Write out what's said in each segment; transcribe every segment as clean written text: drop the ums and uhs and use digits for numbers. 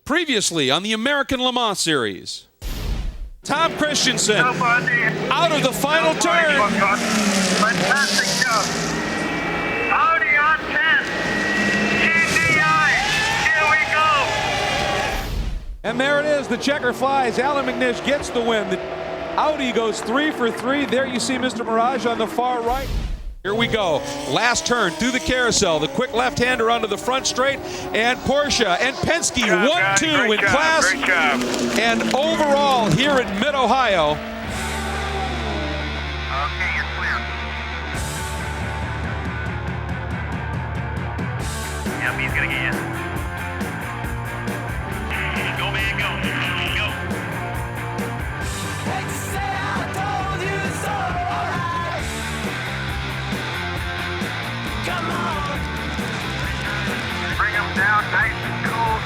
Previously on the American Le Mans Series. Tom Christensen out of the final turn. Fantastic job. Audi on 10. GDI. Here we go. And there it is. The checker flies. Alan McNish gets the win. The Audi goes 3 for 3. There you see Mr. Mirage on the far right. Here we go. Last turn through the carousel. The quick left-hander onto the front straight. And Porsche and Penske 1-2 in class. Great job. And overall here in Mid-Ohio. Okay, you're clear. Yep, he's going to get you. Go, man, go. Go. Come on! Bring him down nice and cool.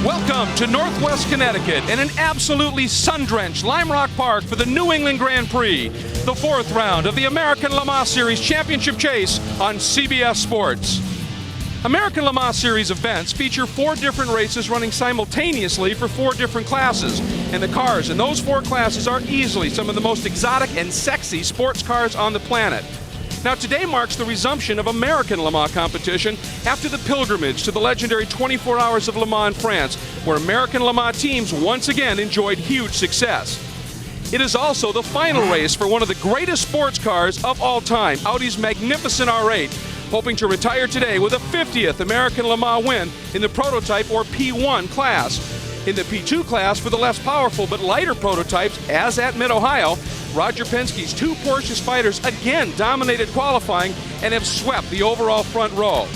Welcome to Northwest Connecticut and an absolutely sun-drenched Lime Rock Park for the New England Grand Prix, the fourth round of the American Le Mans Series Championship Chase on CBS Sports. American Le Mans Series events feature 4 different races running simultaneously for 4 different classes, and the cars in those 4 classes are easily some of the most exotic and sexy sports cars on the planet. Now, today marks the resumption of American Le Mans competition after the pilgrimage to the legendary 24 Hours of Le Mans in France, where American Le Mans teams once again enjoyed huge success. It is also the final race for one of the greatest sports cars of all time, Audi's magnificent R8, hoping to retire today with a 50th American Le Mans win in the prototype or P1 class. In the P2 class, for the less powerful but lighter prototypes, as at Mid-Ohio, Roger Penske's 2 Porsche Spyders again dominated qualifying and have swept the overall front row.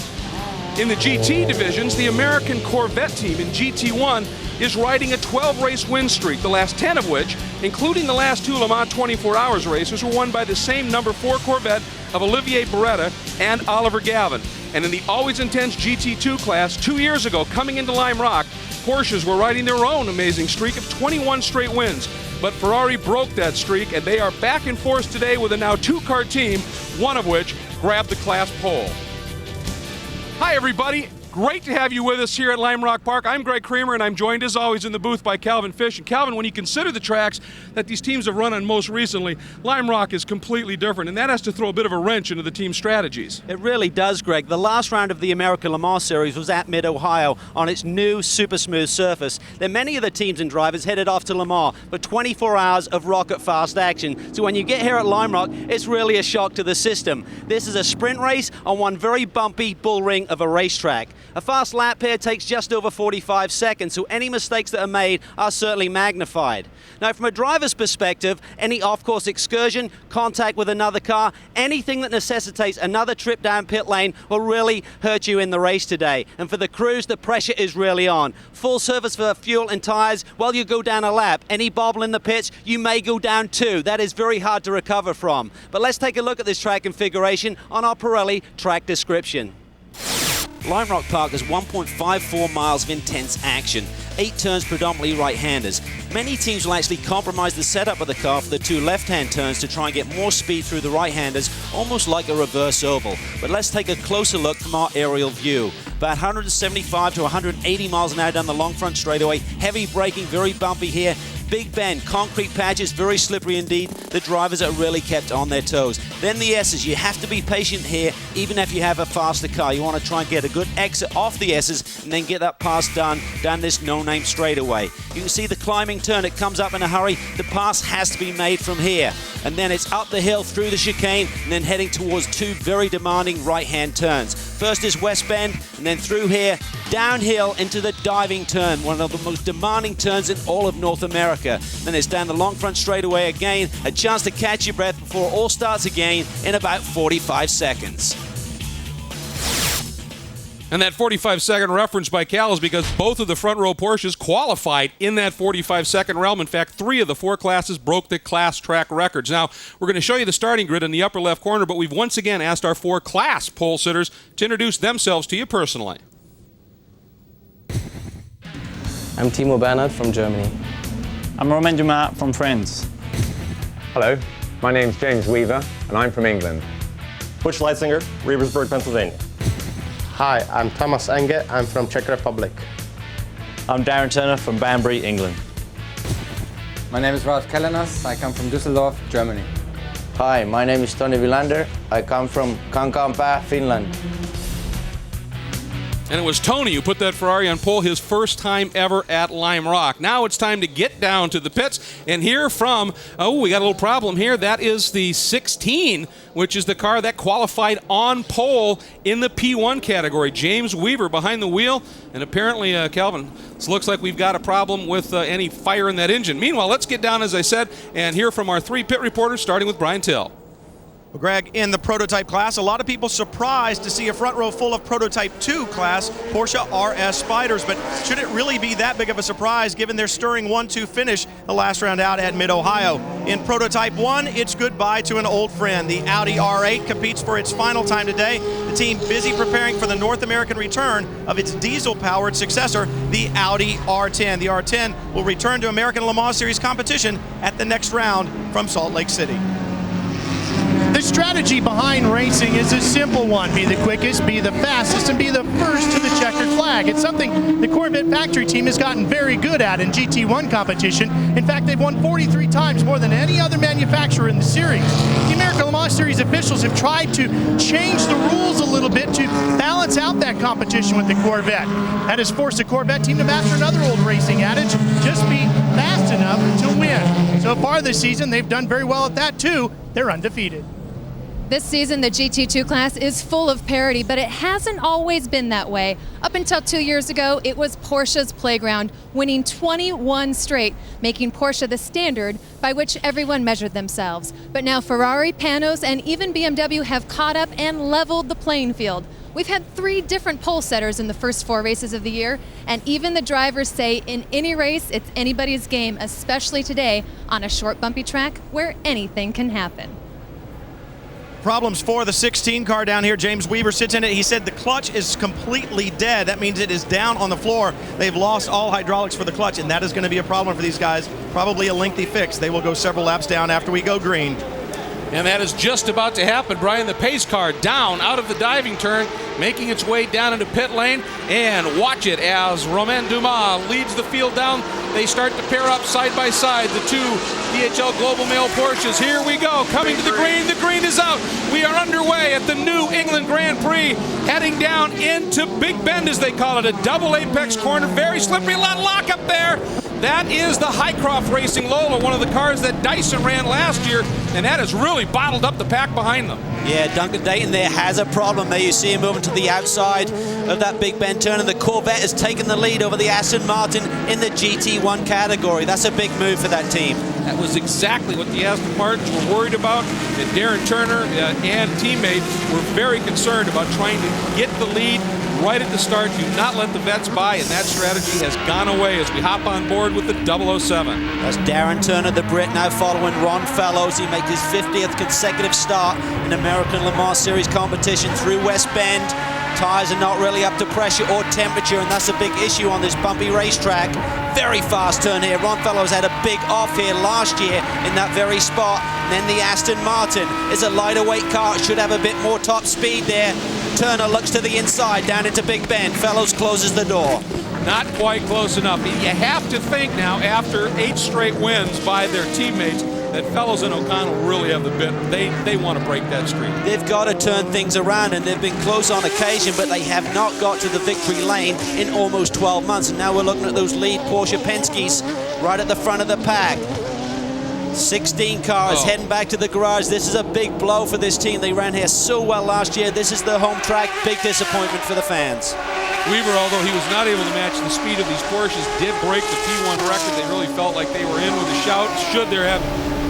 In the GT divisions, the American Corvette team in GT1 is riding a 12-race win streak, the last 10 of which, including the last 2 Le Mans 24 Hours races, were won by the same number 4 Corvette of Olivier Beretta and Oliver Gavin. And in the always intense GT2 class, 2 years ago, coming into Lime Rock, Porsches were riding their own amazing streak of 21 straight wins. But Ferrari broke that streak, and they are back in force today with a now 2-car team, one of which grabbed the class pole. Hi, everybody. Great to have you with us here at Lime Rock Park. I'm Greg Creamer, and I'm joined, as always, in the booth by Calvin Fish. And Calvin, when you consider the tracks that these teams have run on most recently, Lime Rock is completely different, and that has to throw a bit of a wrench into the team's strategies. It really does, Greg. The last round of the American Le Mans Series was at Mid-Ohio on its new super smooth surface. Then many of the teams and drivers headed off to Le Mans for 24 hours of rocket-fast action. So when you get here at Lime Rock, it's really a shock to the system. This is a sprint race on one very bumpy bull ring of a racetrack. A fast lap here takes just over 45 seconds, so any mistakes that are made are certainly magnified. Now, from a driver's perspective, any off-course excursion, contact with another car, anything that necessitates another trip down pit lane will really hurt you in the race today. And for the crews, the pressure is really on. Full service for fuel and tires while you go down a lap. Any bobble in the pits, you may go down too. That is very hard to recover from. But let's take a look at this track configuration on our Pirelli track description. Lime Rock Park has 1.54 miles of intense action, 8 turns predominantly right-handers. Many teams will actually compromise the setup of the car for the 2 left-hand turns to try and get more speed through the right-handers, almost like a reverse oval. But let's take a closer look from our aerial view. About 175 to 180 miles an hour down the long front straightaway, heavy braking, very bumpy here. Big bend, concrete patches, very slippery indeed. The drivers are really kept on their toes. Then the S's, you have to be patient here, even if you have a faster car. You want to try and get a good exit off the S's and then get that pass done down this no-name straightaway. You can see the climbing turn, it comes up in a hurry. The pass has to be made from here. And then it's up the hill through the chicane and then heading towards 2 very demanding right-hand turns. First is West Bend, and then through here, downhill into the diving turn, one of the most demanding turns in all of North America. Then it's down the long front straightaway again, a chance to catch your breath before all starts again in about 45 seconds. And that 45-second reference by Cal is because both of the front row Porsches qualified in that 45-second realm. In fact, 3 of the 4 classes broke the class track records. Now, we're going to show you the starting grid in the upper left corner, but we've once again asked our 4 class pole sitters to introduce themselves to you personally. I'm Timo Bernhard from Germany. I'm Romain Dumas from France. Hello, my name's James Weaver, and I'm from England. Butch Leitzinger, Reeversburg, Pennsylvania. Hi, I'm Thomas Enge. I'm from Czech Republic. I'm Darren Turner from Banbury, England. My name is Ralf Kellenas. I come from Düsseldorf, Germany. Hi, my name is Tony Wilander. I come from Kankaanpää, Finland. And it was Tony who put that Ferrari on pole his first time ever at Lime Rock. Now it's time to get down to the pits and hear from, we got a little problem here. That is the 16, which is the car that qualified on pole in the P1 category. James Weaver behind the wheel. And apparently, Calvin, it looks like we've got a problem with any fire in that engine. Meanwhile, let's get down, as I said, and hear from our 3 pit reporters, starting with Brian Till. Well, Greg, in the prototype class, a lot of people surprised to see a front row full of prototype 2 class Porsche RS Spyders, but should it really be that big of a surprise given their stirring 1-2 finish the last round out at Mid-Ohio? In prototype 1, it's goodbye to an old friend. The Audi R8 competes for its final time today. The team busy preparing for the North American return of its diesel-powered successor, the Audi R10. The R10 will return to American Le Mans Series competition at the next round from Salt Lake City. The strategy behind racing is a simple one. Be the quickest, be the fastest, and be the first to the checkered flag. It's something the Corvette factory team has gotten very good at in GT1 competition. In fact, they've won 43 times, more than any other manufacturer in the series. The American Le Mans Series officials have tried to change the rules a little bit to balance out that competition with the Corvette. That has forced the Corvette team to master another old racing adage, just be fast enough to win. So far this season, they've done very well at that too. They're undefeated. This season, the GT2 class is full of parity, but it hasn't always been that way. Up until 2 years ago, it was Porsche's playground, winning 21 straight, making Porsche the standard by which everyone measured themselves. But now Ferrari, Panos, and even BMW have caught up and leveled the playing field. We've had 3 different pole setters in the first 4 races of the year, and even the drivers say in any race, it's anybody's game, especially today on a short, bumpy track where anything can happen. Problems for the 16 car down here. James Weaver sits in it. He said the clutch is completely dead. That means it is down on the floor. They've lost all hydraulics for the clutch, and that is going to be a problem for these guys. Probably a lengthy fix. They will go several laps down after we go green. And that is just about to happen, Brian. The pace car down out of the diving turn, making its way down into pit lane. And watch it as Romain Dumas leads the field down. They start to pair up side by side, the 2 DHL Global Mail Porsches. Here we go, coming to the green. The green is out. We are underway at the New England Grand Prix, heading down into Big Bend, as they call it, a double apex corner. Very slippery, a lot of lock up there. That is the Highcroft Racing Lola, one of the cars that Dyson ran last year, and that has really bottled up the pack behind them. Yeah, Duncan Dayton there has a problem there. You see him moving to the outside of that Big Bend turn, and the Corvette has taken the lead over the Aston Martin in the GT1 category. That's a big move for that team. That was exactly what the Aston Martins were worried about, and Darren Turner and teammates were very concerned about trying to get the lead right at the start. Do not let the vets by, and that strategy has gone away as we hop on board with the 007. That's Darren Turner, the Brit, now following Ron Fellows. He makes his 50th consecutive start in American Le Mans Series competition through West Bend. Tires are not really up to pressure or temperature, and that's a big issue on this bumpy racetrack. Very fast turn here. Ron Fellows had a big off here last year in that very spot. And then the Aston Martin is a lighter weight car. It should have a bit more top speed there. Turner looks to the inside, down into Big Bend. Fellows closes the door. Not quite close enough. You have to think now, after 8 straight wins by their teammates, that Fellows and O'Connell really have the bit. They want to break that streak. They've got to turn things around, and they've been close on occasion, but they have not got to the victory lane in almost 12 months. And now we're looking at those lead Porsche Penske's right at the front of the pack. 16 cars heading back to the garage. This is a big blow for this team. They ran here so well last year. This is the home track. Big disappointment for the fans. Weaver, although he was not able to match the speed of these Porsches, did break the P1 record. They really felt like they were in with a shout. Should there have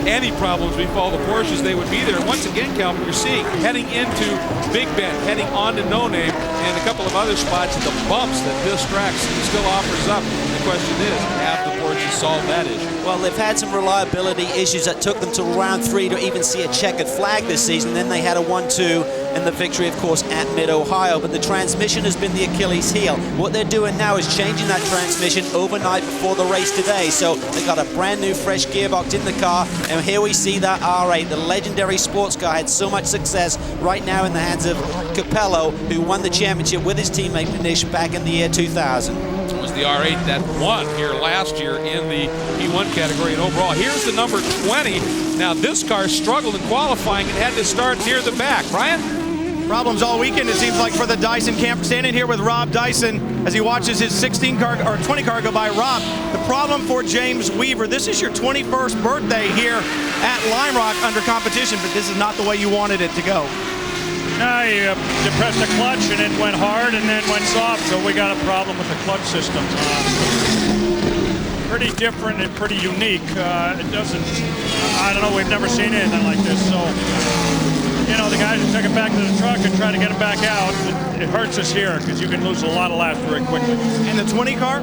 any problems we follow the Porsches, they would be there. And once again, Calvin, you're seeing heading into Big Bend, heading on to No Name, and a couple of other spots, the bumps that this track still offers up. The question is, have the Porsche to solve that issue? Well, they've had some reliability issues that took them to round 3 to even see a checkered flag this season. Then they had a 1-2 in the victory, of course, at Mid-Ohio. But the transmission has been the Achilles heel. What they're doing now is changing that transmission overnight before the race today. So they got a brand new fresh gearbox in the car. And here we see that R8, the legendary sports car, had so much success right now in the hands of Capello, who won the championship with his teammate Manish back in the year 2000. It was the R8 that won here last year in the P1 category and overall. Here's the number 20. Now this car struggled in qualifying and had to start near the back. Brian? Problems all weekend, it seems like, for the Dyson camp. Standing here with Rob Dyson as he watches his 16 car or 20 car go by. Rob, the problem for James Weaver, this is your 21st birthday here at Lime Rock under competition, but this is not the way you wanted it to go. No, you depressed the clutch and it went hard and then went soft, so we got a problem with the clutch system. Pretty different and pretty unique. It doesn't, I don't know, we've never seen anything like this, so you know, the guys who took it back to the truck and try to get it back out, it hurts us here because you can lose a lot of laps very quickly. And the 20 car?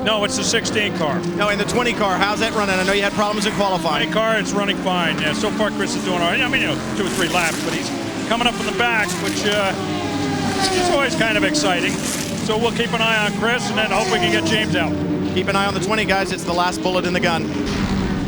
No, it's the 16 car. No, in the 20 car, how's that running? I know you had problems in qualifying. 20 car, it's running fine. Yeah, so far Chris is doing all right. I mean, you know, 2 or 3 laps, but he's coming up from the back, which is always kind of exciting. So we'll keep an eye on Chris and then hope we can get James out. Keep an eye on the 20, guys. It's the last bullet in the gun.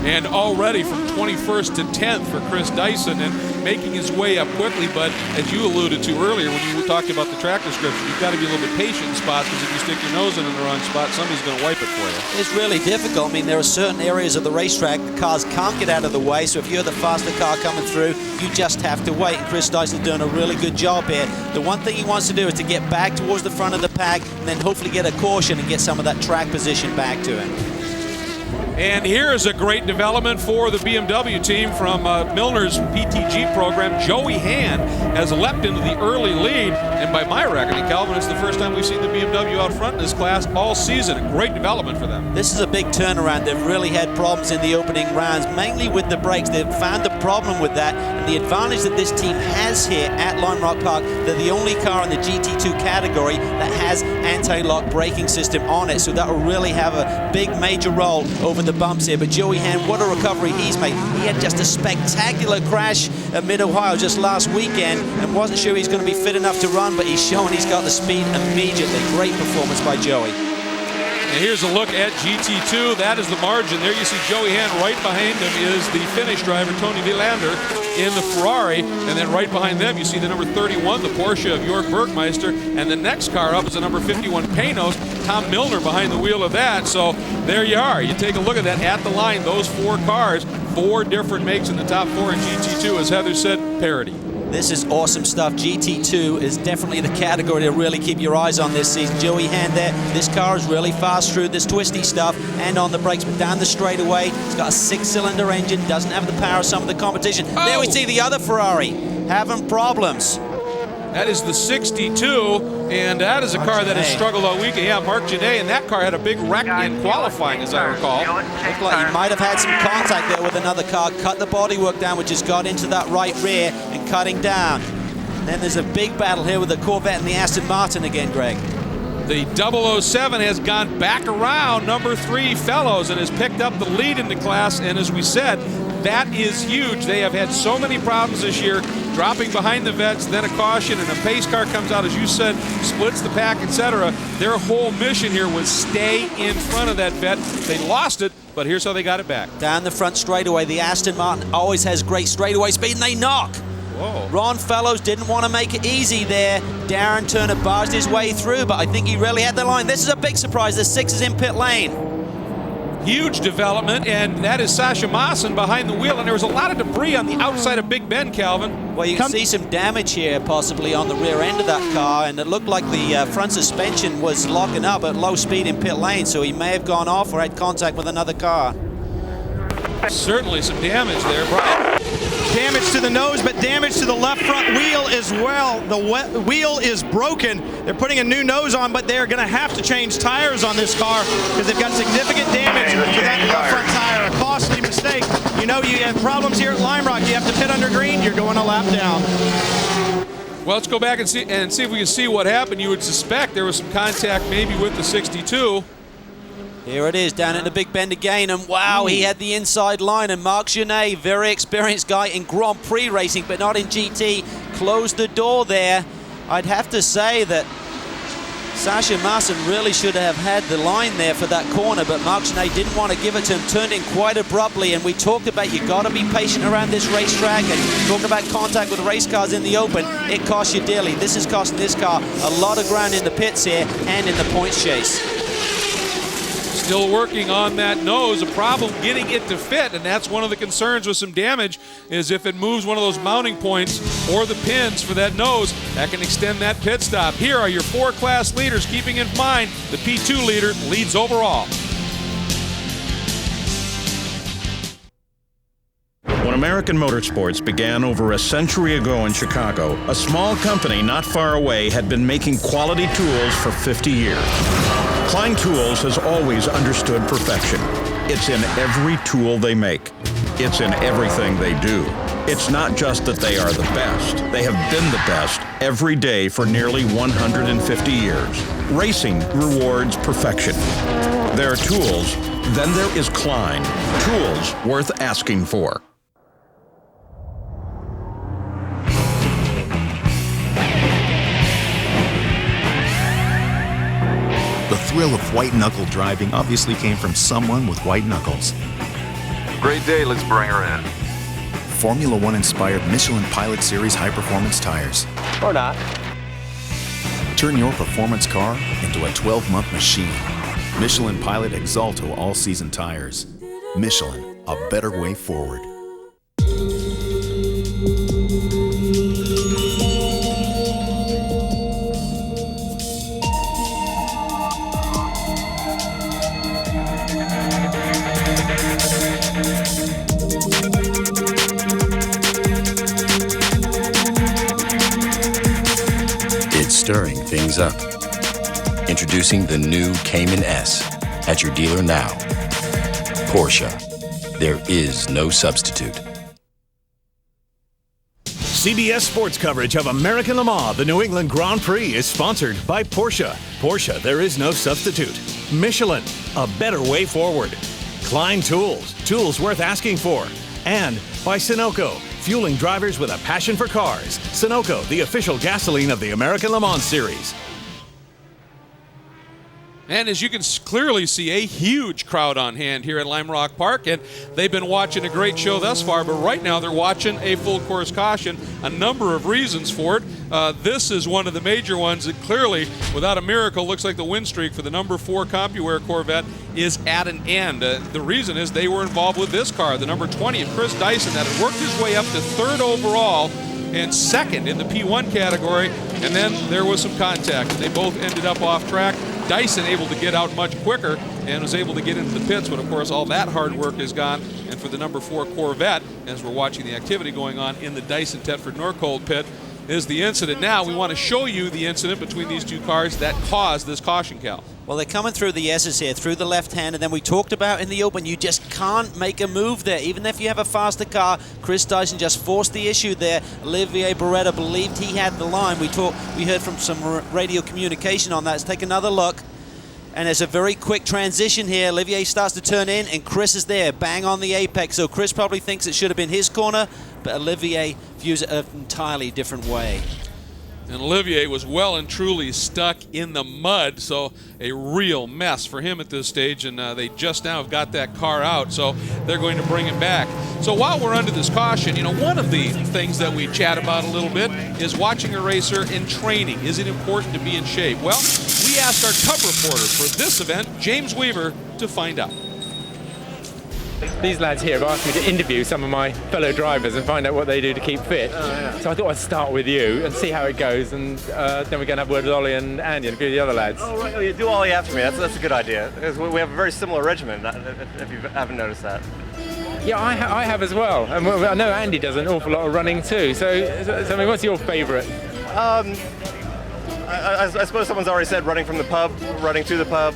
And already from 21st to 10th for Chris Dyson and making his way up quickly. But as you alluded to earlier when you were talking about the track description, you've got to be a little bit patient in spots because if you stick your nose in the wrong spot, somebody's going to wipe it for you. It's really difficult. I mean, there are certain areas of the racetrack the cars can't get out of the way. So if you're the faster car coming through, you just have to wait. And Chris Dyson's doing a really good job here. The one thing he wants to do is to get back towards the front of the pack and then hopefully get a caution and get some of that track position back to him. And here is a great development for the BMW team from Milner's PTG program. Joey Hand has leapt into the early lead, and by my reckoning, Calvin, it's the first time we've seen the BMW out front in this class all season. A great development for them. This is a big turnaround. They've really had problems in the opening rounds, mainly with the brakes. They've found the problem with that, and the advantage that this team has here at Lime Rock Park, they're the only car in the GT2 category that has anti-lock braking system on it, so that will really have a big major role over the bumps here. But Joey Hand, what a recovery he's made. He had just a spectacular crash at Mid-Ohio just last weekend and wasn't sure he's going to be fit enough to run, but he's shown he's got the speed immediately. Great performance by Joey. And here's a look at GT2. That is the margin. There you see Joey Hand. Right behind him is the Finnish driver, Tony Vilander, in the Ferrari. And then right behind them, you see the number 31, the Porsche of Jörg Bergmeister. And the next car up is the number 51 Panos, Tom Milner behind the wheel of that. So there you are. You take a look at that at the line. Those 4 cars, 4 different makes in the top 4 in GT2. As Heather said, parity. This is awesome stuff. GT2 is definitely the category to really keep your eyes on this season. Joey Hand there. This car is really fast through this twisty stuff and on the brakes, but down the straightaway, it's got a 6-cylinder engine, doesn't have the power of some of the competition. Oh. There we see the other Ferrari having problems. That is the 62, and that is a car that has struggled all weekend. Yeah, Mark Janae, and that car had a big wreck in qualifying, as I recall. Looked like he might have had some contact there with another car, cut the bodywork down, which has got into that right rear and cutting down. And then there's a big battle here with the Corvette and the Aston Martin again, Greg. The 007 has gone back around number 3 Fellows and has picked up the lead in the class, and as we said, that is huge. They have had so many problems this year, dropping behind the vets, then a caution, and a pace car comes out, as you said, splits the pack, etc. Their whole mission here was stay in front of that vet. They lost it, but here's how they got it back. Down the front straightaway, the Aston Martin always has great straightaway speed, and they knock. Whoa. Ron Fellows didn't want to make it easy there. Darren Turner barged his way through, but I think he really had the line. This is a big surprise. The 6 is in pit lane. Huge development, and that is Sasha Maassen behind the wheel, and there was a lot of debris on the outside of Big Ben, Calvin. Well, you can see some damage here possibly on the rear end of that car, and it looked like the front suspension was locking up at low speed in pit lane, so he may have gone off or had contact with another car. Certainly some damage there, Brian. Damage to the nose, but damage to the left front wheel as well. The wheel is broken. They're putting a new nose on, but they're going to have to change tires on this car because they've got significant damage to that left front tire. A costly mistake. You know, you have problems here at Lime Rock. You have to pit under green. You're going a lap down. Well, let's go back and see if we can see what happened. You would suspect there was some contact maybe with the 62. Here it is, down in the Big Bend again, and wow, he had the inside line, and Marc Genet, very experienced guy in Grand Prix racing, but not in GT, closed the door there. I'd have to say that Sasha Masson really should have had the line there for that corner, but Marc Genet didn't want to give it to him, turned in quite abruptly, and we talked about you got to be patient around this racetrack, and talk about contact with race cars in the open. It costs you dearly. This is costing this car a lot of ground in the pits here and in the points chase. Still working on that nose, a problem getting it to fit, and that's one of the concerns with some damage, is if it moves one of those mounting points or the pins for that nose, that can extend that pit stop. Here are your 4 class leaders, keeping in mind the P2 leader leads overall. When American motorsports began over a century ago in Chicago, a small company not far away had been making quality tools for 50 years. Klein Tools has always understood perfection. It's in every tool they make. It's in everything they do. It's not just that they are the best. They have been the best every day for nearly 150 years. Racing rewards perfection. There are tools, then there is Klein. Tools worth asking for. The thrill of white-knuckle driving obviously came from someone with white knuckles. Great day, let's bring her in. Formula One-inspired Michelin Pilot Series high-performance tires. Or not. Turn your performance car into a 12-month machine. Michelin Pilot Exalto all-season tires. Michelin, a better way forward. Stirring things up. Introducing the new Cayman S at your dealer now. Porsche. There is no substitute. CBS Sports coverage of American Le Mans, the New England Grand Prix, is sponsored by Porsche. Porsche, there is no substitute. Michelin, a better way forward. Klein Tools, tools worth asking for. And by Sunoco, fueling drivers with a passion for cars. Sunoco, the official gasoline of the American Le Mans Series. And as you can clearly see, a huge crowd on hand here at Lime Rock Park, and they've been watching a great show thus far, but right now they're watching a full course caution. A number of reasons for it. This is one of the major ones that clearly, without a miracle, looks like the win streak for the number 4 CompuWare Corvette is at an end. The reason is they were involved with this car, the number 20 of Chris Dyson, that had worked his way up to 3rd overall and 2nd in the P1 category, and then there was some contact. They both ended up off track. Dyson able to get out much quicker and was able to get into the pits, but of course all that hard work is gone. And for the number 4 Corvette, as we're watching the activity going on in the Dyson Tetford Norcold pit, is the incident. Now we want to show you the incident between these two cars that caused this caution, Cal. Well, they're coming through the S's here, through the left hand, and then we talked about in the open, you just can't make a move there. Even if you have a faster car, Chris Dyson just forced the issue there. Olivier Beretta believed he had the line. We heard from some radio communication on that. Let's take another look. And there's a very quick transition here. Olivier starts to turn in, and Chris is there, bang on the apex. So Chris probably thinks it should have been his corner, but Olivier views it an entirely different way. And Olivier was well and truly stuck in the mud, so a real mess for him at this stage, and they just now have got that car out, so they're going to bring him back. So while we're under this caution, you know, one of the things that we chat about a little bit is watching a racer in training. Is it important to be in shape? Well, we asked our Cub reporter for this event, James Weaver, to find out. These lads here have asked me to interview some of my fellow drivers and find out what they do to keep fit. So I thought I'd start with you and see how it goes, and then we're going to have a word with Ollie and Andy and a few of the other lads. Oh, right. You do Ollie after me. That's a good idea. Because we have a very similar regimen, if you haven't noticed that. Yeah, I have as well. And I know Andy does an awful lot of running too. So I mean, what's your favourite? I suppose someone's already said running from the pub, running to the pub.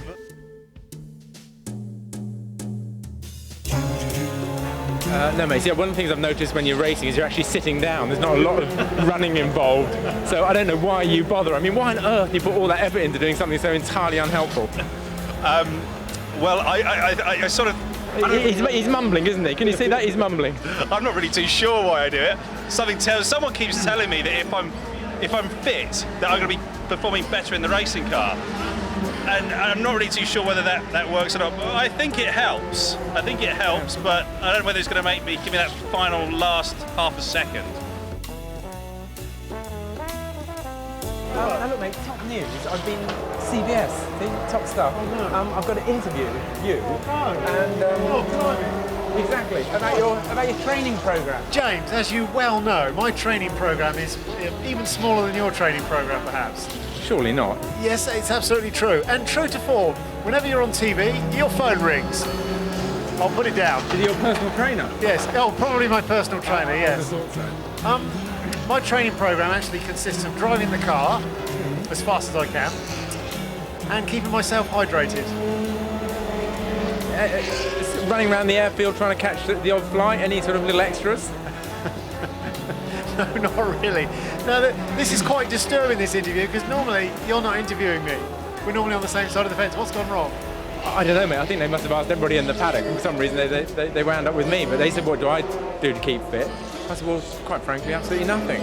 No, mate. Yeah, one of the things I've noticed when you're racing is you're actually sitting down. There's not a lot of running involved. So I don't know why you bother. I mean, why on earth you put all that effort into doing something so entirely unhelpful? Well, I sort of... He's mumbling, isn't he? Can you see that? He's mumbling. I'm not really too sure why I do it. Someone keeps telling me that if I'm fit, that I'm going to be performing better in the racing car. And I'm not really too sure whether that works or not. But I think it helps. But I don't know whether it's going to give me that final last half a second. Look, mate, top news. I've been CBS, top stuff. I've got to interview you. Exactly, about your training program. James, as you well know, my training program is even smaller than your training program, perhaps. Surely not. Yes, it's absolutely true. And true to form, whenever you're on TV, your phone rings. I'll put it down. Is he your personal trainer? Yes. Oh, probably my personal trainer, yes. I thought so. My training program actually consists of driving the car as fast as I can and keeping myself hydrated. Running around the airfield trying to catch the odd flight, any sort of little extras? No, not really. No, this is quite disturbing, this interview, because normally you're not interviewing me. We're normally on the same side of the fence. What's gone wrong? I don't know, mate. I think they must have asked everybody in the paddock. For some reason, they wound up with me. But they said, what do I do to keep fit? I said, well, quite frankly, absolutely nothing.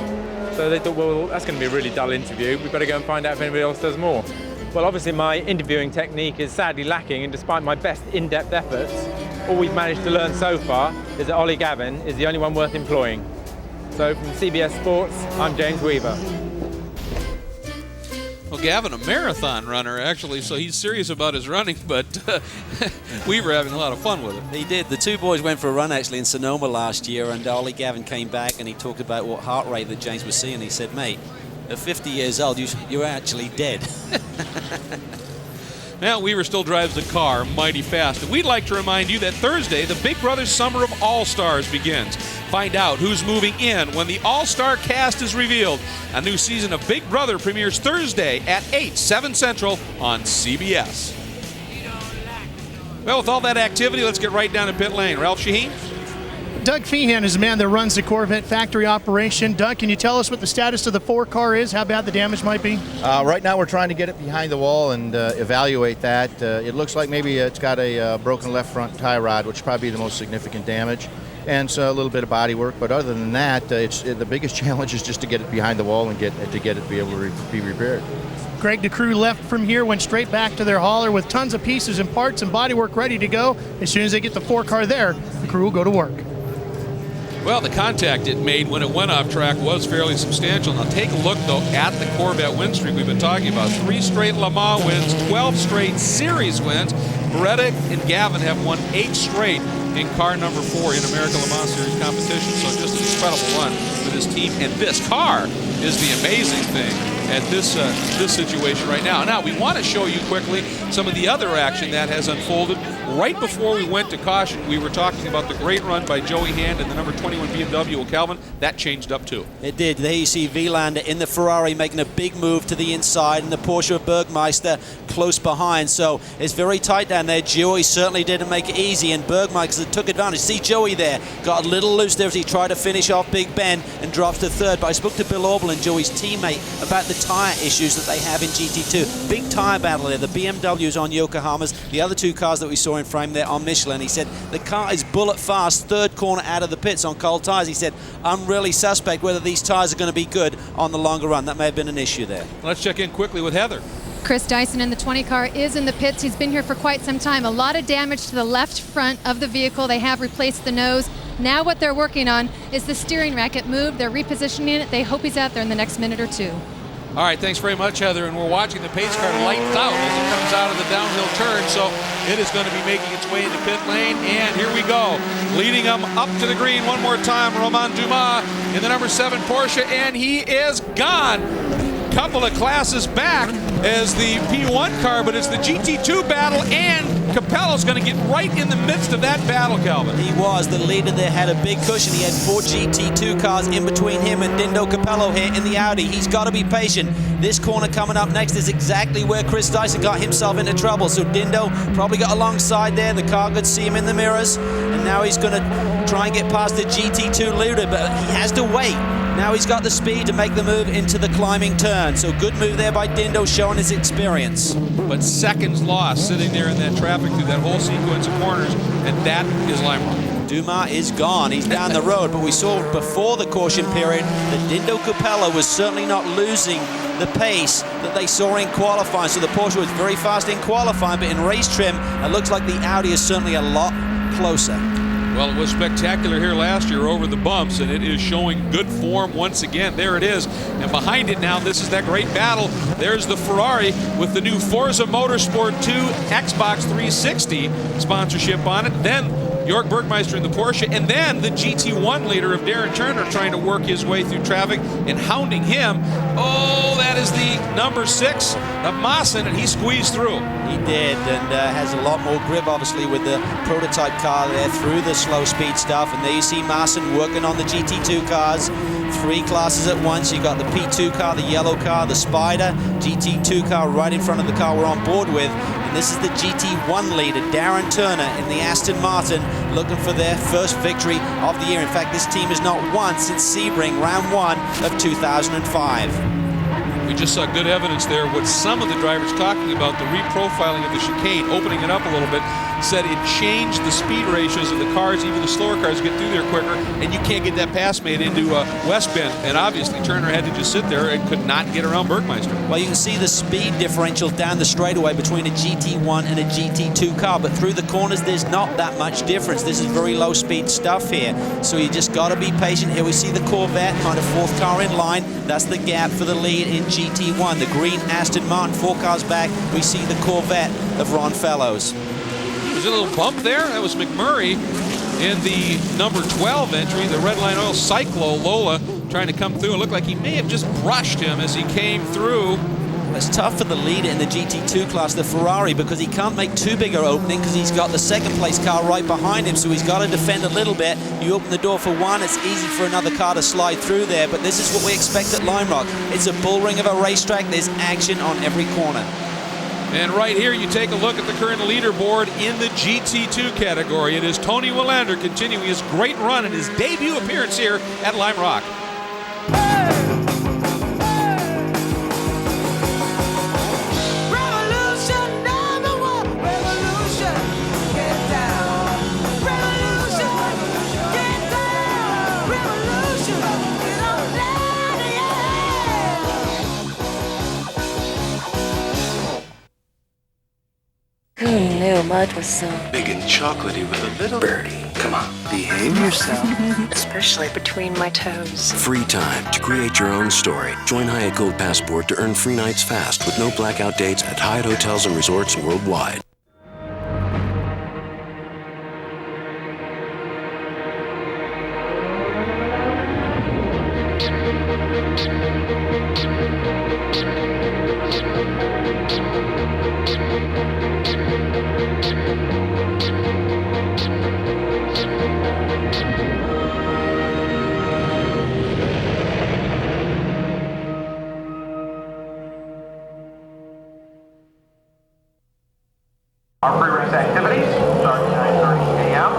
So they thought, well, that's going to be a really dull interview. We better go and find out if anybody else does more. Well, obviously, my interviewing technique is sadly lacking, and despite my best in-depth efforts, all we've managed to learn so far is that Ollie Gavin is the only one worth employing. So from CBS Sports, I'm James Weaver. Well, Gavin, a marathon runner, actually, so he's serious about his running, but we were having a lot of fun with it. He did. The two boys went for a run, actually, in Sonoma last year, and Ollie Gavin came back and he talked about what heart rate that James was seeing. He said, mate, at 50 years old, you're actually dead. Now, Weaver still drives the car mighty fast. And we'd like to remind you that Thursday, the Big Brother Summer of All-Stars begins. Find out who's moving in when the All-Star cast is revealed. A new season of Big Brother premieres Thursday at 8, 7 Central on CBS. Well, with all that activity, let's get right down to pit lane. Ralph Shaheen? Doug Fehan is the man that runs the Corvette factory operation. Doug, can you tell us what the status of the 4 car is, how bad the damage might be? Right now we're trying to get it behind the wall and evaluate that. It looks like maybe it's got a broken left front tie rod, which is probably the most significant damage, and so a little bit of body work. But other than that, the biggest challenge is just to get it behind the wall and get it to be able to be repaired. Greg, the crew left from here, went straight back to their hauler with tons of pieces and parts and bodywork ready to go. As soon as they get the 4 car there, the crew will go to work. Well, the contact it made when it went off track was fairly substantial. Now take a look, though, at the Corvette win streak we've been talking about. 3 straight Le Mans wins, 12 straight series wins. Beretta and Gavin have won 8 straight in car number 4 in American Le Mans Series competition. So just an incredible run for this team. And this car is the amazing thing at this situation right now. Now, we want to show you quickly some of the other action that has unfolded. Right before we went to caution, we were talking about the great run by Joey Hand and the number 21 BMW. Well, Calvin, that changed up too. It did. There you see Wielander in the Ferrari making a big move to the inside, and the Porsche of Bergmeister close behind. So it's very tight down there. Joey certainly didn't make it easy, and Bergmeister took advantage. See Joey there, got a little loose there as he tried to finish off Big Ben and drops to 3rd. But I spoke to Bill Auberlen, Joey's teammate, about the tyre issues that they have in GT2. Big tyre battle there. The BMW's on Yokohama's. The other 2 cars that we saw in frame there on Michelin. He said the car is bullet fast, 3rd corner out of the pits on cold tyres. He said, I'm really suspect whether these tyres are going to be good on the longer run. That may have been an issue there. Let's check in quickly with Heather. Chris Dyson in the 20 car is in the pits. He's been here for quite some time. A lot of damage to the left front of the vehicle. They have replaced the nose. Now what they're working on is the steering rack. It moved. They're repositioning it. They hope he's out there in the next minute or 2. All right, thanks very much, Heather. And we're watching the pace car lights out as it comes out of the downhill turn. So it is going to be making its way into pit lane. And here we go. Leading them up to the green one more time, Romain Dumas in the number 7 Porsche. And he is gone. Couple of classes back as the P1 car, but it's the GT2 battle, and Capello's going to get right in the midst of that battle, Calvin. He was. The leader there had a big cushion. He had 4 GT2 cars in between him and Dindo Capello here in the Audi. He's got to be patient. This corner coming up next is exactly where Chris Dyson got himself into trouble. So Dindo probably got alongside there. The car could see him in the mirrors, and now he's going to try and get past the GT2 leader, but he has to wait. Now he's got the speed to make the move into the climbing turn. So good move there by Dindo, showing his experience. But seconds lost sitting there in that traffic through that whole sequence of corners, and that is Lime Rock. Dumas is gone. He's down the road, but we saw before the caution period that Dindo Capella was certainly not losing the pace that they saw in qualifying. So the Porsche was very fast in qualifying, but in race trim, it looks like the Audi is certainly a lot closer. Well, it was spectacular here last year over the bumps, and it is showing good form once again. There it is. And behind it now, this is that great battle. There's the Ferrari with the new Forza Motorsport 2 Xbox 360 sponsorship on it. Then Jörg Bergmeister in the Porsche, and then the GT1 leader of Darren Turner trying to work his way through traffic and hounding him. Oh, that is the number 6 of Maassen, and he squeezed through. He did, and has a lot more grip, obviously, with the prototype car there through the slow speed stuff. And there you see Maassen working on the GT2 cars. 3 classes at once. You got the P2 car, the yellow car, the Spider, GT2 car right in front of the car we're on board with. And this is the GT1 leader, Darren Turner, in the Aston Martin, looking for their first victory of the year. In fact, this team has not won since Sebring, round 1 of 2005. We just saw good evidence there with some of the drivers talking about the reprofiling of the chicane, opening it up a little bit, said it changed the speed ratios of the cars. Even the slower cars get through there quicker, and you can't get that pass made into West Bend. And obviously Turner had to just sit there and could not get around Bergmeister. Well, you can see the speed differential down the straightaway between a GT1 and a GT2 car, but through the corners there's not that much difference. This is very low speed stuff here, so you just got to be patient. Here we see the Corvette, kind of 4th car in line. That's the gap for the lead in GT1. The green Aston Martin, 4 cars back. We see the Corvette of Ron Fellows. There's a little bump there. That was McMurray in the number 12 entry, the Red Line Oil Cyclo Lola, trying to come through. It looked like he may have just brushed him as he came through. It's tough for the leader in the GT2 class, the Ferrari, because he can't make too big an opening because he's got the 2nd place car right behind him, so he's got to defend a little bit. You open the door for one, it's easy for another car to slide through there, but this is what we expect at Lime Rock. It's a bull ring of a racetrack. There's action on every corner. And right here, you take a look at the current leaderboard in the GT2 category. It is Tony Willander continuing his great run in his debut appearance here at Lime Rock. Who knew mud was so big and chocolatey with a little birdie? Come on, behave yourself. especially between my toes? Free time to create your own story. Join Hyatt Gold Passport to earn free nights fast with no blackout dates at Hyatt hotels and resorts worldwide. Our pre-race activities start at 9:30 a.m.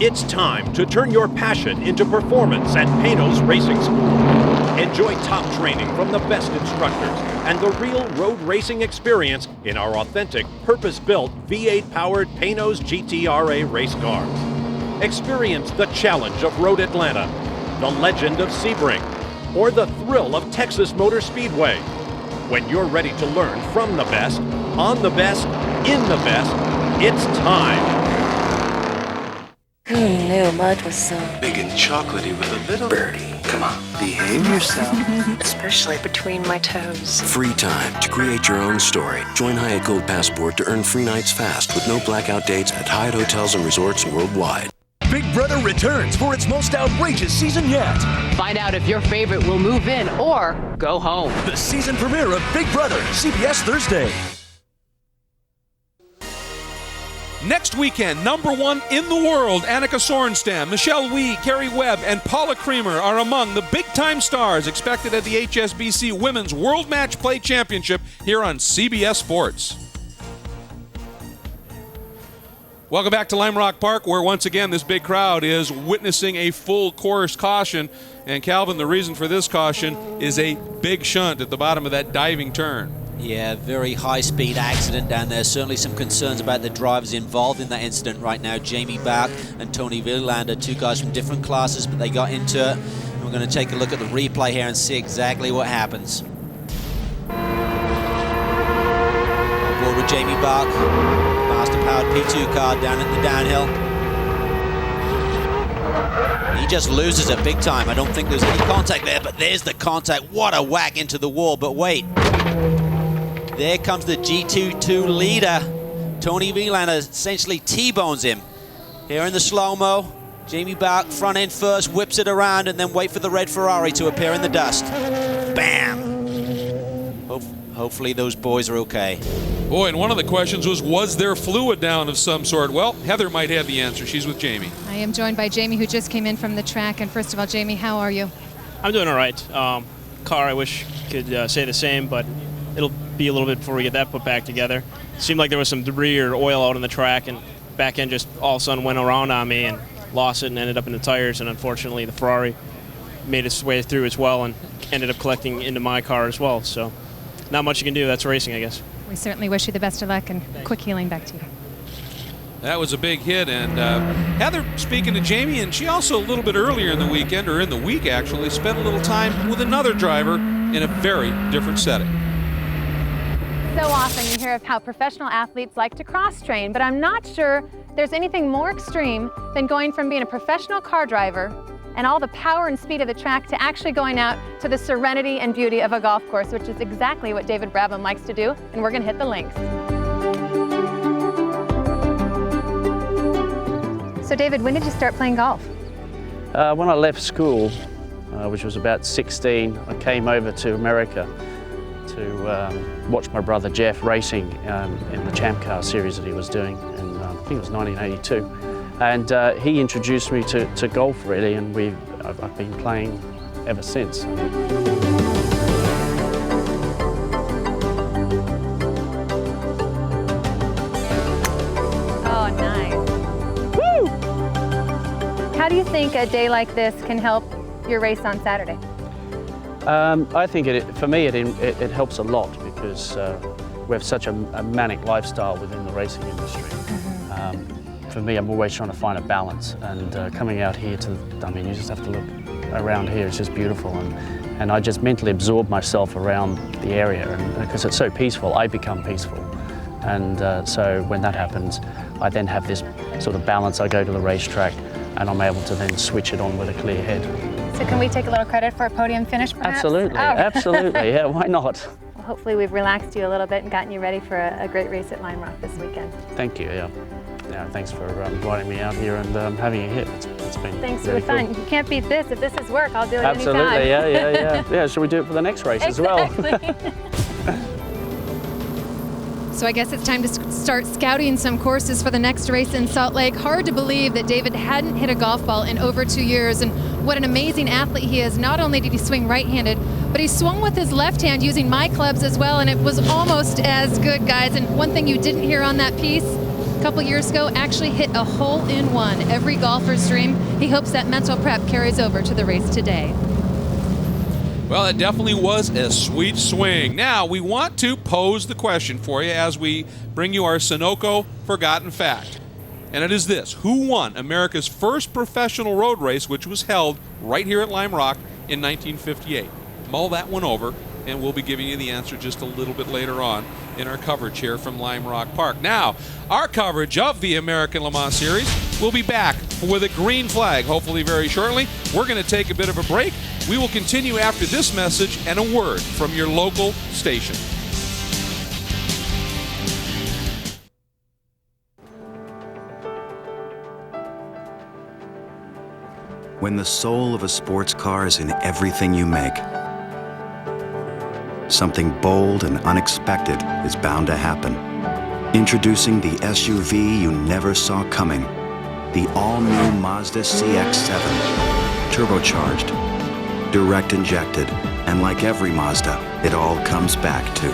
It's time to turn your passion into performance at Pano's Racing School. Enjoy top training from the best instructors and the real road racing experience in our authentic, purpose-built V8-powered Pano's GTRA race cars. Experience the challenge of Road Atlanta. the legend of Sebring, or the thrill of Texas Motor Speedway. When you're ready to learn from the best, on the best, in the best, it's time. Who knew mud was so Big and chocolatey with a little birdie. Come on, behave yourself. especially between my toes? Free time to create your own story. Join Hyatt Gold Passport to earn free nights fast with no blackout dates at Hyatt hotels and resorts worldwide. Big Brother returns for its most outrageous season yet. Find out if your favorite will move in or go home. The season premiere of Big Brother, CBS Thursday. Next weekend, #1 in the world, Annika Sorenstam, Michelle Wie, Carrie Webb, and Paula Creamer are among the big-time stars expected at the HSBC Women's World Match Play Championship here on CBS Sports. Welcome back to Lime Rock Park, where once again this big crowd is witnessing a full course caution. And Calvin, the reason for this caution is a big shunt at the bottom of that diving turn. Yeah, very high-speed accident down there. Certainly some concerns about the drivers involved in that incident right now. Jamie Bach and Tony Villander, two guys from different classes, but they got into it. And we're going to take a look at the replay here and see exactly what happens. Aboard with Jamie Bach, master-powered P2 car down at the downhill. He just loses it big time. I don't think there's any contact there, but there's the contact. What a whack into the wall, but wait. There comes the G22 leader. Tony Villander essentially T-bones him. Here in the slow-mo, Jamie Bach front end first, whips it around, and then wait for the red Ferrari to appear in the dust. Bam! Hopefully those boys are okay. Boy, and one of the questions was there fluid down of some sort? Well, Heather might have the answer. She's with Jamie. I am joined by Jamie, who just came in from the track. And first of all, Jamie, how are you? I'm doing all right. Car, I wish could say the same, but it'll be a little bit before we get that put back together. It seemed like there was some debris or oil out on the track, and back end just all of a sudden went around on me and lost it and ended up in the tires. And unfortunately, the Ferrari made its way through as well and ended up collecting into my car as well. So not much you can do. That's racing, I guess. We certainly wish you the best of luck, and quick healing back to you. That was a big hit, and Heather speaking to Jamie, and she also a little bit earlier in the weekend, or in the week actually, spent a little time with another driver in a very different setting. So often you hear of how professional athletes like to cross-train, but I'm not sure there's anything more extreme than going from being a professional car driver and all the power and speed of the track to actually going out to the serenity and beauty of a golf course, which is exactly what David Brabham likes to do, and we're going to hit the links. So David, when did you start playing golf? When I left school, which was about 16, I came over to America to watch my brother Jeff racing in the Champ Car series that he was doing in, I think it was 1982. And he introduced me to golf, really, and I've been playing ever since. Oh, nice. Woo! How do you think a day like this can help your race on Saturday? I think for me it helps a lot because we have such a manic lifestyle within the racing industry. For me, I'm always trying to find a balance, and coming out here you just have to look around here, it's just beautiful, and I just mentally absorb myself around the area, and because it's so peaceful, I become peaceful. And so when that happens, I then have this sort of balance. I go to the racetrack, and I'm able to then switch it on with a clear head. So can we take a little credit for a podium finish, perhaps? Absolutely, absolutely, yeah, why not? Well, hopefully we've relaxed you a little bit and gotten you ready for a great race at Lime Rock this weekend. Thank you, yeah. Thanks for inviting me out here and having a hit. It's been Thanks for really the fun. cool. You can't beat this. If this is work, I'll do it Absolutely, anytime. yeah. Should we do it for the next race as well? So I guess it's time to start scouting some courses for the next race in Salt Lake. Hard to believe that David hadn't hit a golf ball in over 2 years, and what an amazing athlete he is. Not only did he swing right-handed, but he swung with his left hand using my clubs as well, and it was almost as good, guys. And one thing you didn't hear on that piece, a couple years ago, actually hit a hole-in-one. Every golfer's dream. He hopes that mental prep carries over to the race today. Well, it definitely was a sweet swing. Now, we want to pose the question for you as we bring you our SUNOCO Forgotten Fact. And it is this: who won America's first professional road race, which was held right here at Lime Rock in 1958? Mull that one over, and we'll be giving you the answer just a little bit later on in our coverage here from Lime Rock Park. Now, our coverage of the American Le Mans Series will be back with a green flag, hopefully very shortly. We're going to take a bit of a break. We will continue after this message and a word from your local station. When the soul of a sports car is in everything you make, something bold and unexpected is bound to happen. Introducing the SUV you never saw coming, the all-new Mazda CX-7. Turbocharged, direct injected, and like every Mazda, it all comes back to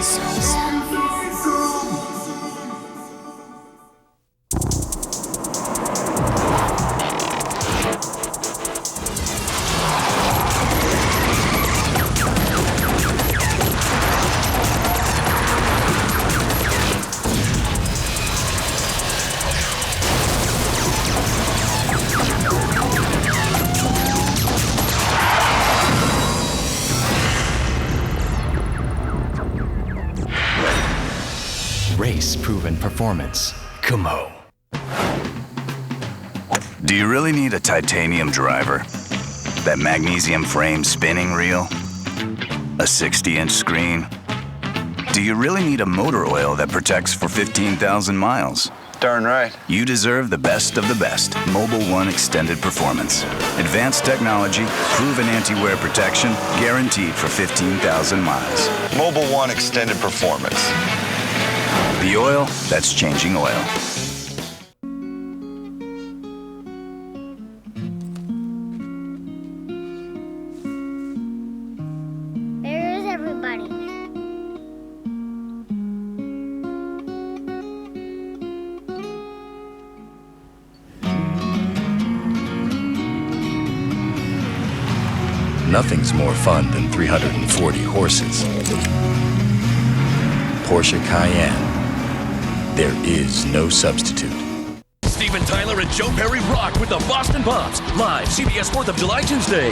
race-proven performance. Come on. Do you really need a titanium driver? That magnesium frame spinning reel? A 60-inch screen? Do you really need a motor oil that protects for 15,000 miles? Darn right. You deserve the best of the best. Mobil 1 Extended Performance. Advanced technology, proven anti-wear protection, guaranteed for 15,000 miles. Mobil 1 Extended Performance. The oil that's changing oil. There is everybody. Nothing's more fun than 340 horses. Porsche Cayenne. There is no substitute. Steven Tyler and Joe Perry rock with the Boston Pops. Live, CBS 4th of July Tuesday.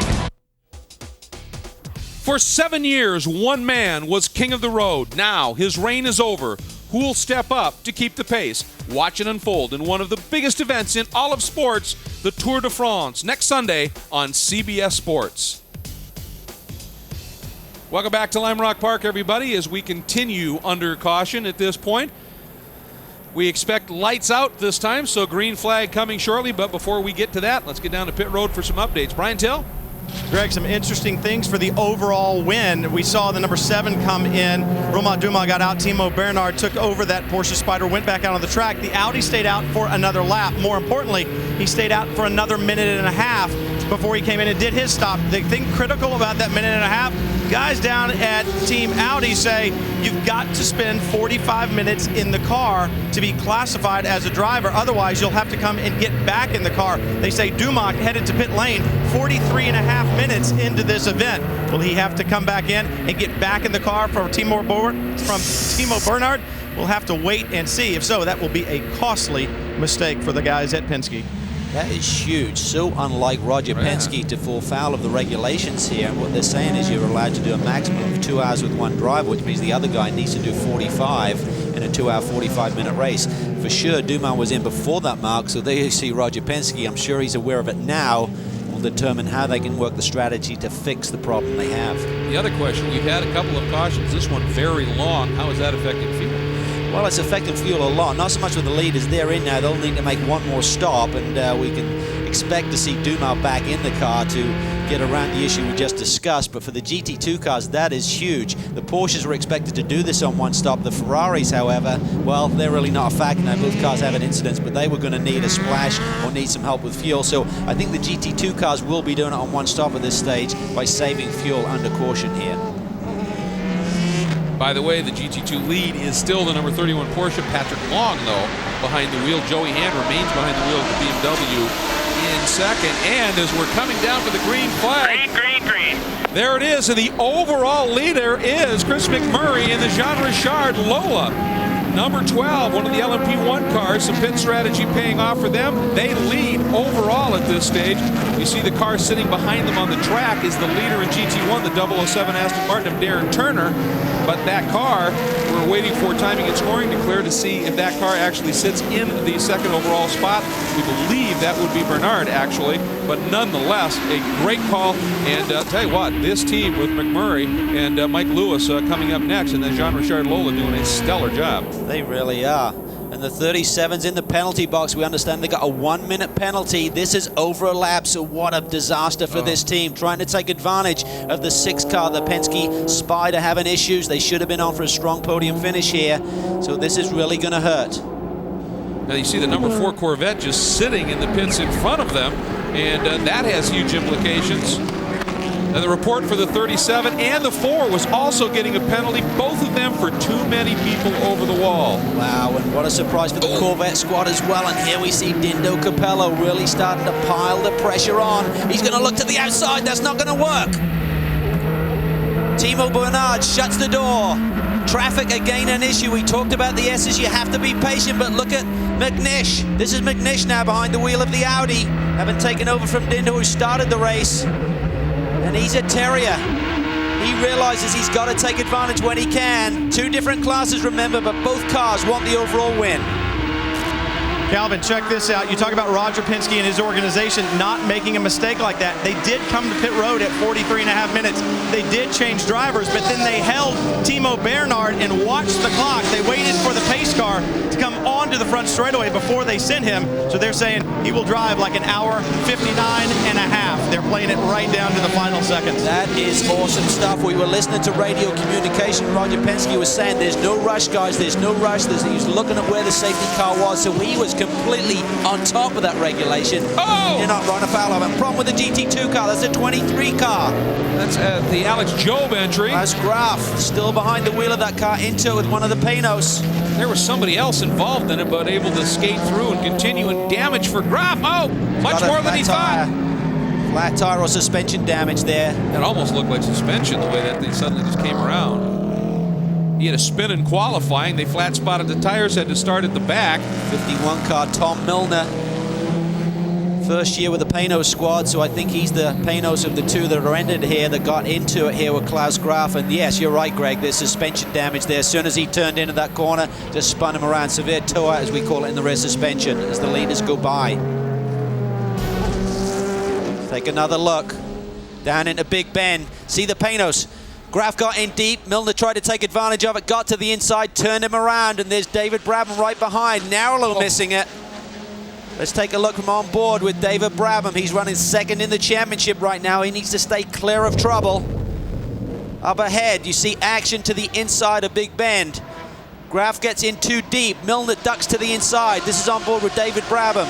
For 7 years, one man was king of the road. Now his reign is over. Who will step up to keep the pace? Watch it unfold in one of the biggest events in all of sports, the Tour de France, next Sunday on CBS Sports. Welcome back to Lime Rock Park, everybody, as we continue under caution at this point. We expect lights out this time, so green flag coming shortly. But before we get to that, let's get down to pit road for some updates. Brian Till? Greg, some interesting things for the overall win. We saw the number 7 come in. Romain Dumas got out. Timo Bernhard took over that Porsche Spider, went back out on the track. The Audi stayed out for another lap. More importantly, he stayed out for another minute and a half before he came in and did his stop. The thing critical about that minute and a half, guys down at Team Audi say you've got to spend 45 minutes in the car to be classified as a driver. Otherwise, you'll have to come and get back in the car. They say Dumas headed to pit lane 43 and a half minutes into this event. Will he have to come back in and get back in the car from Timo Bernhard? We'll have to wait and see. If so, that will be a costly mistake for the guys at Penske. That is huge. So unlike Roger Penske to fall foul of the regulations here. And what they're saying is you're allowed to do a maximum of 2 hours with one driver, which means the other guy needs to do 45 in a 2 hour, 45-minute race. For sure, Dumas was in before that mark, so there you see Roger Penske. I'm sure he's aware of it now. Will determine how they can work the strategy to fix the problem they have. The other question, we've had a couple of cautions. This one very long. How is that affecting fuel? Well, it's affecting fuel a lot. Not so much with the leaders. They're in now. They'll need to make one more stop, and we can expect to see Dumas back in the car to get around the issue we just discussed. But for the GT2 cars, that is huge. The Porsches were expected to do this on one stop. The Ferraris, however, well, they're really not a factor now. Both cars have incidents, but they were going to need a splash or need some help with fuel. So I think the GT2 cars will be doing it on one stop at this stage by saving fuel under caution here. By the way, the GT2 lead is still the number 31 Porsche. Patrick Long, though, behind the wheel. Joey Hand remains behind the wheel of the BMW in second. And as we're coming down for the green flag. Green. There it is. And the overall leader is Chris McMurray in the Jean Richard Lola. number 12, one of the LMP1 cars, some pit strategy paying off for them. They lead overall at this stage. You see the car sitting behind them on the track is the leader in GT1, the 007 Aston Martin of Darren Turner. But that car, we're waiting for timing and scoring to clear to see if that car actually sits in the second overall spot. We believe that would be Bernard, actually. But nonetheless, a great call. And tell you what, this team with McMurray and Mike Lewis coming up next, and then Jean-Richard Lola doing a stellar job. They really are. And the 37's in the penalty box. We understand they got a 1-minute penalty. This is over a lap, so what a disaster for this team. Trying to take advantage of the 6 car, the Penske Spider, having issues. They should have been on for a strong podium finish here. So this is really going to hurt. Now you see the number 4 Corvette just sitting in the pits in front of them, and that has huge implications. And the report for the 37 and the 4 was also getting a penalty, both of them for too many people over the wall. Wow, and what a surprise for the Corvette squad as well. And here we see Dindo Capello really starting to pile the pressure on. He's going to look to the outside. That's not going to work. Timo Bernard shuts the door. Traffic again an issue. We talked about the S's. You have to be patient, but look at McNish. This is McNish now behind the wheel of the Audi, having taken over from Dindo, who started the race. And he's a terrier. He realizes he's got to take advantage when he can. 2 different classes, remember, but both cars want the overall win. Calvin, check this out. You talk about Roger Penske and his organization not making a mistake like that. They did come to pit road at 43.5 minutes. They did change drivers, but then they held Timo Bernard and watched the clock. They waited for the pace car to come onto the front straightaway before they sent him. So they're saying he will drive like an hour 59.5. They're playing it right down to the final seconds. That is awesome stuff. We were listening to radio communication. Roger Penske was saying there's no rush, guys. There's no rush. He was looking at where the safety car was, so he was completely on top of that regulation. Oh! You're not running foul of it. Problem with the GT2 car. That's a 23 car. That's the Alex Job entry. That's Graf still behind the wheel of that car, into it with one of the Panos. There was somebody else involved in it, but able to skate through and continue, and damage for Graf. Oh, much more than he thought. Flat tire or suspension damage there. It almost looked like suspension the way that thing suddenly just came around. He had a spin in qualifying. They flat spotted the tires, had to start at the back. 51 car Tom Milner. First year with the Panos squad, so I think he's the Panos of the 2 that are entered here that got into it here with Klaus Graf. And yes, you're right, Greg, there's suspension damage there. As soon as he turned into that corner, just spun him around. Severe tour, as we call it in the rear suspension, as the leaders go by. Take another look. Down into Big Bend. See the Panos. Graf got in deep. Milner tried to take advantage of it, got to the inside, turned him around, and there's David Brabham right behind. Narrow missing it. Let's take a look from on board with David Brabham. He's running second in the championship right now. He needs to stay clear of trouble. Up ahead, you see action to the inside of Big Bend. Graf gets in too deep. Milner ducks to the inside. This is on board with David Brabham.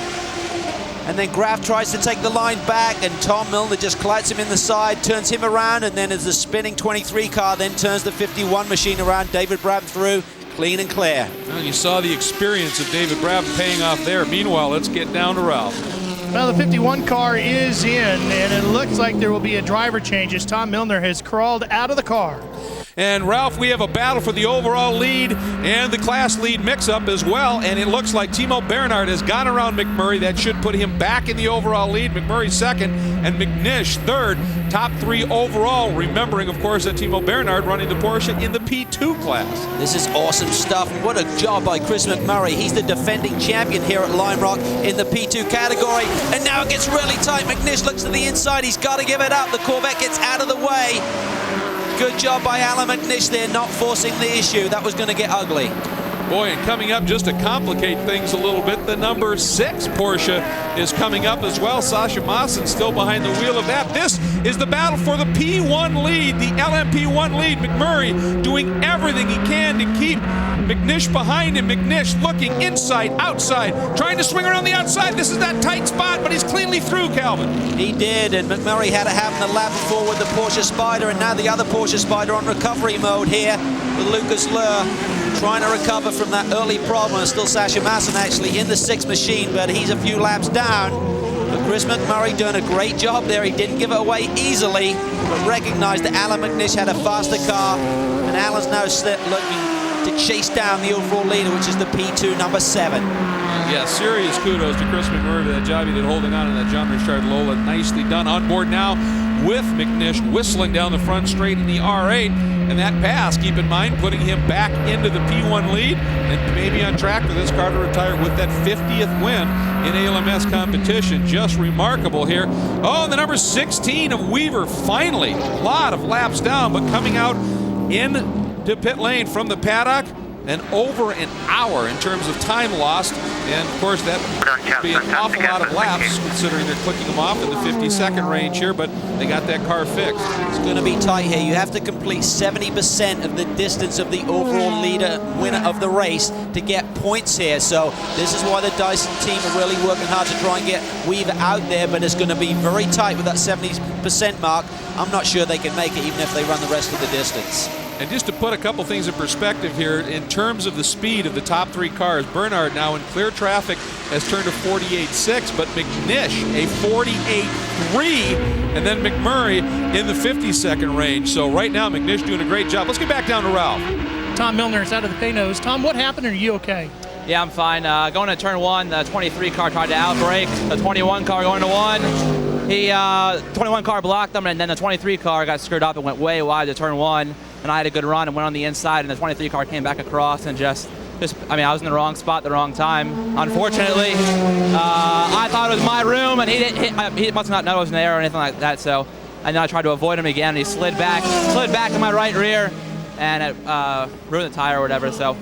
And then Graf tries to take the line back, and Tom Milner just collides him in the side, turns him around, and then as the spinning 23 car then turns the 51 machine around, David Brabham through, clean and clear. Well, you saw the experience of David Brabham paying off there. Meanwhile, let's get down to Ralph. Well, the 51 car is in, and it looks like there will be a driver change as Tom Milner has crawled out of the car. And Ralph, we have a battle for the overall lead and the class lead mix-up as well, and it looks like Timo Bernard has gone around McMurray. That should put him back in the overall lead. McMurray second and McNish third. Top 3 overall, remembering, of course, that Timo Bernard running the Porsche in the P2 class. This is awesome stuff. What a job by Chris McMurray. He's the defending champion here at Lime Rock in the P2 category. And now it gets really tight. McNish looks to the inside. He's got to give it up. The Corvette gets out of the way. Good job by Alan McNish there, not forcing the issue. That was going to get ugly. Boy, and coming up just to complicate things a little bit, the number 6 Porsche is coming up as well. Sasha Maassen still behind the wheel of that. This is the battle for the P1 lead, the LMP1 lead. McMurray doing everything he can to keep McNish behind him. McNish looking inside, outside, trying to swing around the outside. This is that tight spot, but he's cleanly through, Calvin. He did, and McMurray had it happen the lap before with the Porsche Spider, and now the other Porsche Spider on recovery mode here with Lucas Luhr trying to recover from that early problem. And still Sasha Maassen actually in the 6th machine, but he's a few laps down. But Chris McMurray doing a great job there. He didn't give it away easily, but recognized that Alan McNish had a faster car, and Alan's now looking to chase down the overall leader, which is the P2 number 7. Yeah, serious kudos to Chris McMurray for that job he did holding on to that John Richard Lola. Nicely done. On board now with McNish whistling down the front straight in the R8. And that pass, keep in mind, putting him back into the P1 lead and maybe on track for this car to retire with that 50th win in ALMS competition. Just remarkable here. Oh, and the number 16 of Weaver, finally. A lot of laps down, but coming out into pit lane from the paddock. And over an hour in terms of time lost. And of course that would be an awful lot of laps considering they're clicking them off in the 50-second range here, but they got that car fixed. It's going to be tight here. You have to complete 70% of the distance of the overall leader winner of the race to get points here. So this is why the Dyson team are really working hard to try and get Weaver out there, but it's going to be very tight with that 70% mark. I'm not sure they can make it even if they run the rest of the distance. And just to put a couple things in perspective here, in terms of the speed of the top 3 cars, Bernard now in clear traffic has turned to 48.6, but McNish a 48.3, and then McMurray in the 50-second range. So right now, McNish doing a great job. Let's get back down to Ralph. Tom Milner is out of the pay nose. Tom, what happened? Are you okay? Yeah, I'm fine. Going to turn 1, the 23 car tried to outbrake the 21 car going to 1. He 21 car blocked them, and then the 23 car got screwed up and went way wide to turn 1. And I had a good run and went on the inside, and the 23 car came back across and just I mean, I was in the wrong spot at the wrong time. Unfortunately, I thought it was my room, and he must not know I was in there or anything like that. So, and then I tried to avoid him again, and he slid back in my right rear, and it ruined the tire or whatever. So,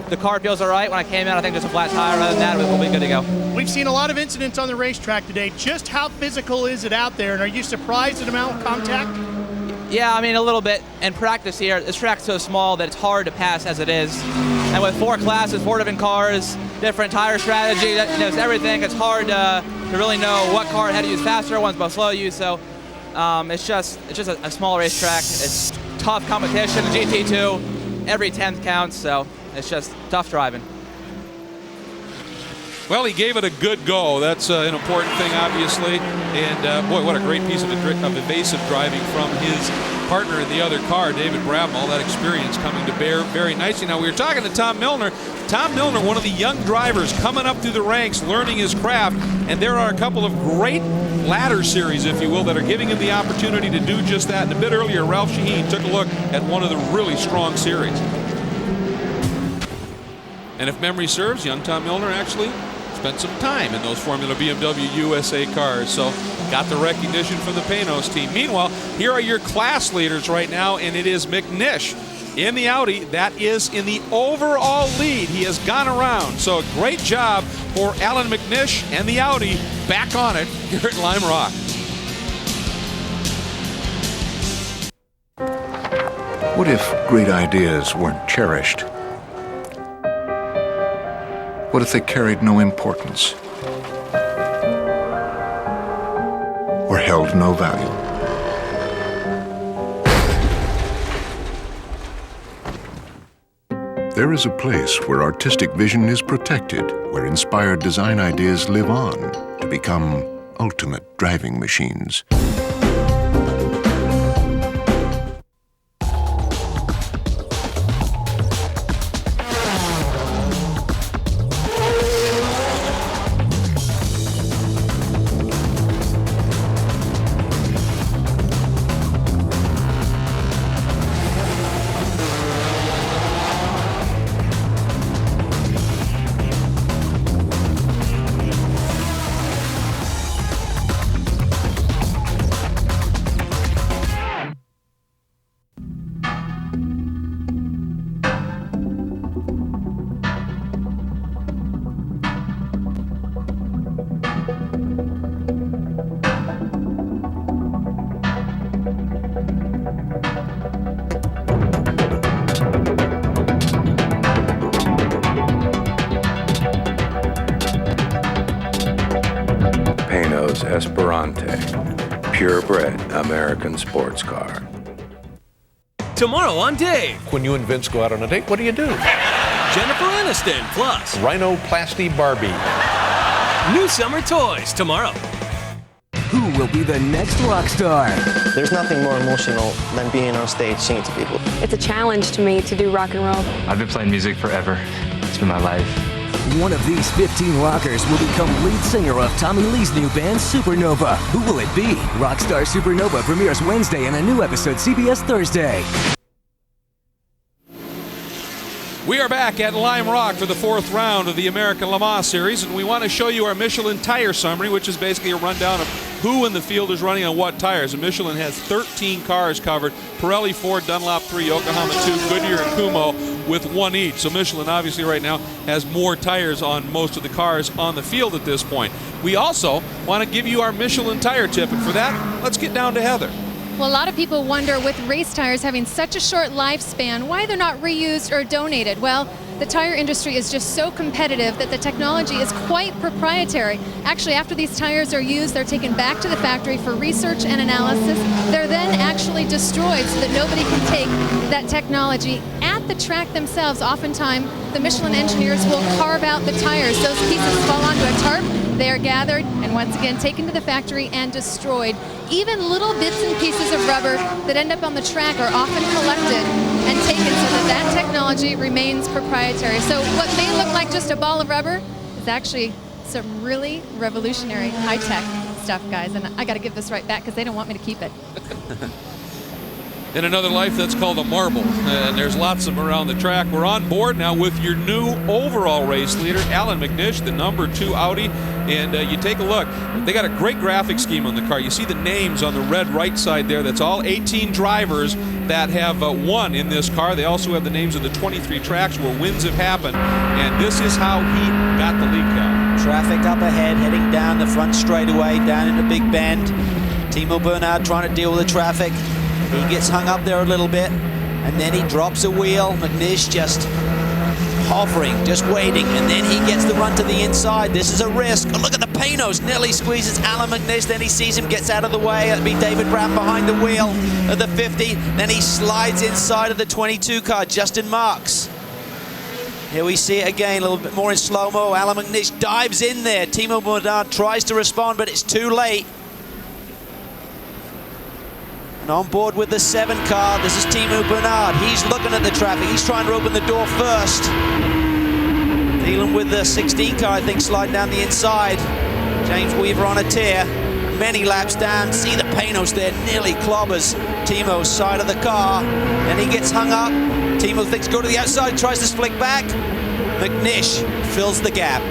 the car feels all right. When I came in, I think there's a flat tire. Other than that, we'll be good to go. We've seen a lot of incidents on the racetrack today. Just how physical is it out there, and are you surprised at the amount of contact? Yeah, I mean, a little bit. In practice here, this track's so small that it's hard to pass as it is. And with 4 classes, 4 different cars, different tire strategy, it's everything. It's hard to really know what car had to use faster, one's about slow use. So it's just a small racetrack. It's tough competition. GT2, every 10th counts. So it's just tough driving. Well, he gave it a good go. That's an important thing, obviously. And boy, what a great piece of evasive driving from his partner in the other car, David Bramall. That experience coming to bear very nicely. Now, we were talking to Tom Milner. Tom Milner, one of the young drivers coming up through the ranks, learning his craft. And there are a couple of great ladder series, if you will, that are giving him the opportunity to do just that. And a bit earlier, Ralph Shaheen took a look at one of the really strong series. And if memory serves, young Tom Milner actually spent some time in those Formula BMW USA cars, so got the recognition from the Panos team. Meanwhile, here are your class leaders right now, and it is McNish in the Audi that is in the overall lead. He has gone around, so a great job for Alan McNish and the Audi back on it here at Lime Rock. What if great ideas weren't cherished? What if they carried no importance or held no value? There is a place where artistic vision is protected, where inspired design ideas live on to become ultimate driving machines. Esperante, purebred American sports car. Tomorrow on Dave. When you and Vince go out on a date, what do you do? Jennifer Aniston plus Rhinoplasty Barbie. New summer toys tomorrow. Who will be the next rock star? There's nothing more emotional than being on stage singing to people. It's a challenge to me to do rock and roll. I've been playing music forever. It's been my life. One of these 15 rockers will become lead singer of Tommy Lee's new band, Supernova. Who will it be? Rockstar Supernova premieres Wednesday and a new episode CBS Thursday. We are back at Lime Rock for the 4th round of the American Le Mans Series, and we want to show you our Michelin tire summary, which is basically a rundown of who in the field is running on what tires. And Michelin has 13 cars covered: Pirelli, Ford, Dunlop 3, Yokohama 2, Goodyear, and Kumho with 1 each. So Michelin obviously right now has more tires on most of the cars on the field at this point. We also want to give you our Michelin tire tip, and for that, let's get down to Heather. Well, a lot of people wonder, with race tires having such a short lifespan, why they're not reused or donated. Well, the tire industry is just so competitive that the technology is quite proprietary. Actually, after these tires are used, they're taken back to the factory for research and analysis. They're then actually destroyed so that nobody can take that technology. At the track themselves, oftentimes, the Michelin engineers will carve out the tires. Those pieces fall onto a tarp. They are gathered and once again taken to the factory and destroyed. Even little bits and pieces of rubber that end up on the track are often collected and taken so that that technology remains proprietary. So what may look like just a ball of rubber is actually some really revolutionary high-tech stuff, guys. And I got to give this right back because they don't want me to keep it. In another life, that's called a marble, and there's lots of them around the track. We're on board now with your new overall race leader, Alan McNish, the number 2 Audi, and you take a look. They got a great graphic scheme on the car. You see the names on the red right side there. That's all 18 drivers that have won in this car. They also have the names of the 23 tracks where wins have happened, and this is how he got the lead count. Traffic up ahead, heading down the front straightaway, down into Big Bend. Timo Bernhard trying to deal with the traffic. He gets hung up there a little bit, and then he drops a wheel. McNish just hovering, just waiting, and then he gets the run to the inside. This is a risk. Oh, look at the Panos. Nearly squeezes Alan McNish. Then he sees him, gets out of the way. That'd be David Brown behind the wheel of the 50. Then he slides inside of the 22 car, Justin Marks. Here we see it again, a little bit more in slow-mo. Alan McNish dives in there. Timo Bernhard tries to respond, but it's too late. And on board with the 7 car, this is Timo Bernhard. He's looking at the traffic. He's trying to open the door first. Dealing with the 16 car, I think, sliding down the inside. James Weaver on a tear. Many laps down. See the Panos there, nearly clobbers Timo's side of the car. And he gets hung up. Timo thinks go to the outside, tries to flick back. McNish fills the gap.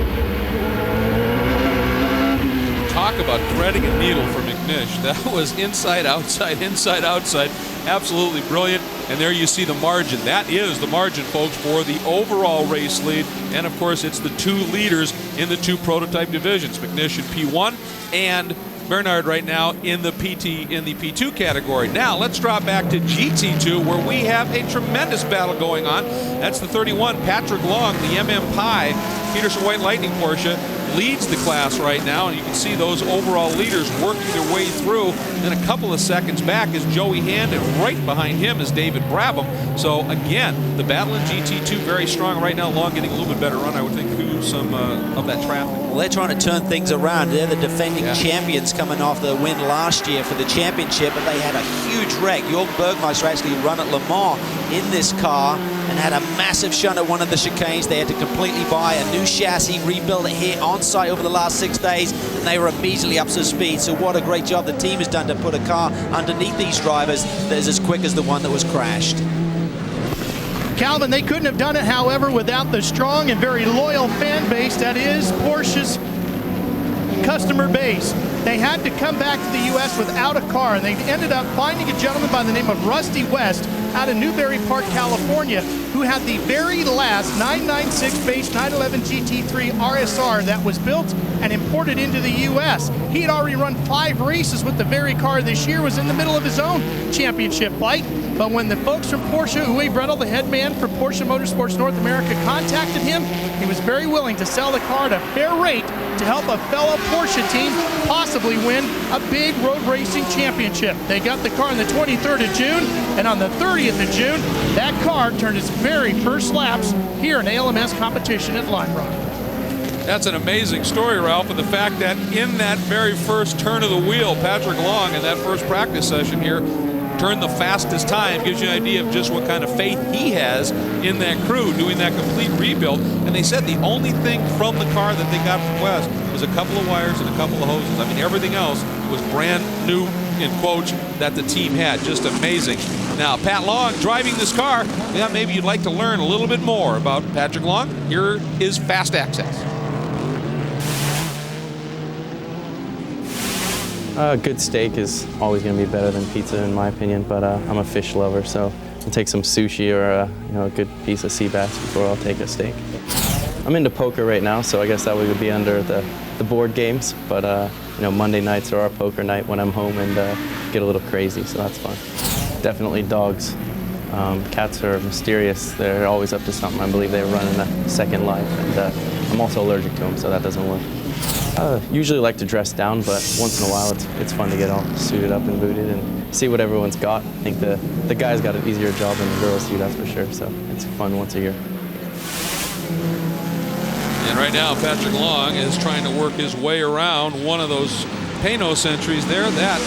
Talk about threading a needle for McNish. That was inside, outside, absolutely brilliant. And there you see the margin. That is the margin, folks, for the overall race lead. And of course, it's the 2 leaders in the 2 prototype divisions, McNish in P1 and Bernhard right now in the P2 category. Now let's drop back to GT2, where we have a tremendous battle going on. That's the 31, Patrick Long, the MM Pi Peterson White Lightning Porsche, leads the class right now, and you can see those overall leaders working their way through. Then a couple of seconds back is Joey Hand, and right behind him is David Brabham. So again, the battle in GT2 very strong right now. Long getting a little bit better run, I would think, through some of that traffic. Well, they're trying to turn things around. They're the defending champions coming off the win last year for the championship, but they had a huge wreck. Jörg Bergmeister actually run at Le Mans in this car and had a massive shunt at one of the chicanes. They had to completely buy a new chassis, rebuild it here on site over the last 6 days, and they were immediately up to speed. So what a great job the team has done to put a car underneath these drivers that is as quick as the one that was crashed. Calvin, they couldn't have done it, however, without the strong and very loyal fan base that is Porsche's customer base. They had to come back to the U.S. without a car, and they ended up finding a gentleman by the name of Rusty West out of Newberry Park, California, who had the very last 996 base 911 GT3 RSR that was built and imported into the U.S. He had already run 5 races with the very car this year, was in the middle of his own championship fight. But when the folks from Porsche, Uwe Brettel, the head man for Porsche Motorsports North America, contacted him, he was very willing to sell the car at a fair rate to help a fellow Porsche team possibly win a big road racing championship. They got the car on the 23rd of June, and on the 30th of June, that car turned its very first laps here in ALMS competition at Lime Rock. That's an amazing story, Ralph, and the fact that in that very first turn of the wheel, Patrick Long in that first practice session here turned the fastest time gives you an idea of just what kind of faith he has in that crew doing that complete rebuild. And they said the only thing from the car that they got from West was a couple of wires and a couple of hoses. I mean, everything else was brand new, in quotes, that the team had. Just amazing. Now, Pat Long driving this car. Yeah, maybe you'd like to learn a little bit more about Patrick Long. Here is Fast Access. Good steak is always going to be better than pizza, in my opinion, but I'm a fish lover, so I'll take some sushi or a good piece of sea bass before I'll take a steak. I'm into poker right now, so I guess that would be under the board games, but Monday nights are our poker night when I'm home and get a little crazy, so that's fun. Definitely dogs. Cats are mysterious. They're always up to something. I believe they run in a second life, and I'm also allergic to them, so that doesn't work. Usually like to dress down, but once in a while it's fun to get all suited up and booted and see what everyone's got. I think the guys got an easier job than the girls do, that's for sure, so it's fun once a year. And right now, Patrick Long is trying to work his way around one of those Pano Sentries there. That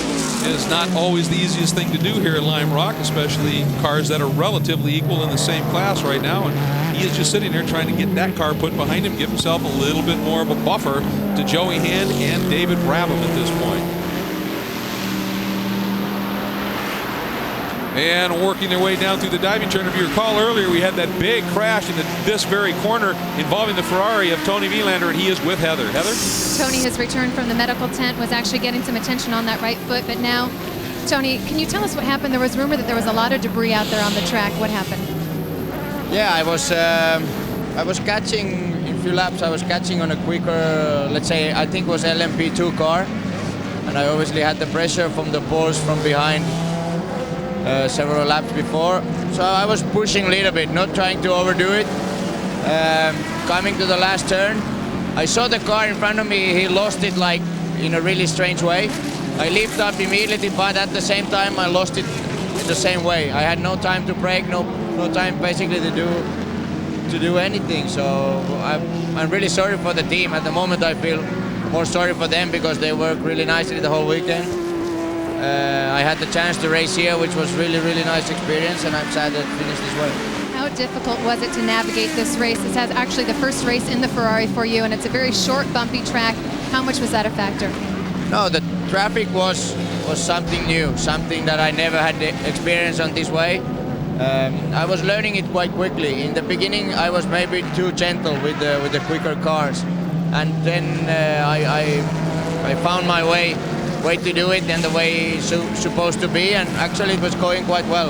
is not always the easiest thing to do here at Lime Rock, especially cars that are relatively equal in the same class right now. And he is just sitting there trying to get that car put behind him, give himself a little bit more of a buffer to Joey Hand and David Brabham at this point. And working their way down through the diving turn. If you recall earlier, we had that big crash into this very corner involving the Ferrari of Tony Vilander, and he is with Heather. Heather? Tony has returned from the medical tent, was actually getting some attention on that right foot, but now, Tony, can you tell us what happened? There was rumor that there was a lot of debris out there on the track. What happened? Yeah, I was catching, in a few laps, I was catching on a quicker, let's say, I think it was LMP2 car, and I obviously had the pressure from the Porsche from behind. Several laps before, so I was pushing a little bit, not trying to overdo it. Coming to the last turn, I saw the car in front of me. He lost it like in a really strange way. I leaped up immediately, but at the same time I lost it in the same way. I had no time to brake, no time basically to do anything. So I'm really sorry for the team. At the moment I feel more sorry for them because they worked really nicely the whole weekend. I had the chance to race here, which was really, really nice experience, and I'm sad that it finished this way. How difficult was it to navigate this race? This is actually the first race in the Ferrari for you, and it's a very short, bumpy track. How much was that a factor? No, the traffic was something new, something that I never had experience on this way. I was learning it quite quickly. In the beginning, I was maybe too gentle with the quicker cars, and then I found my way to do it and the way it's supposed to be, and actually it was going quite well.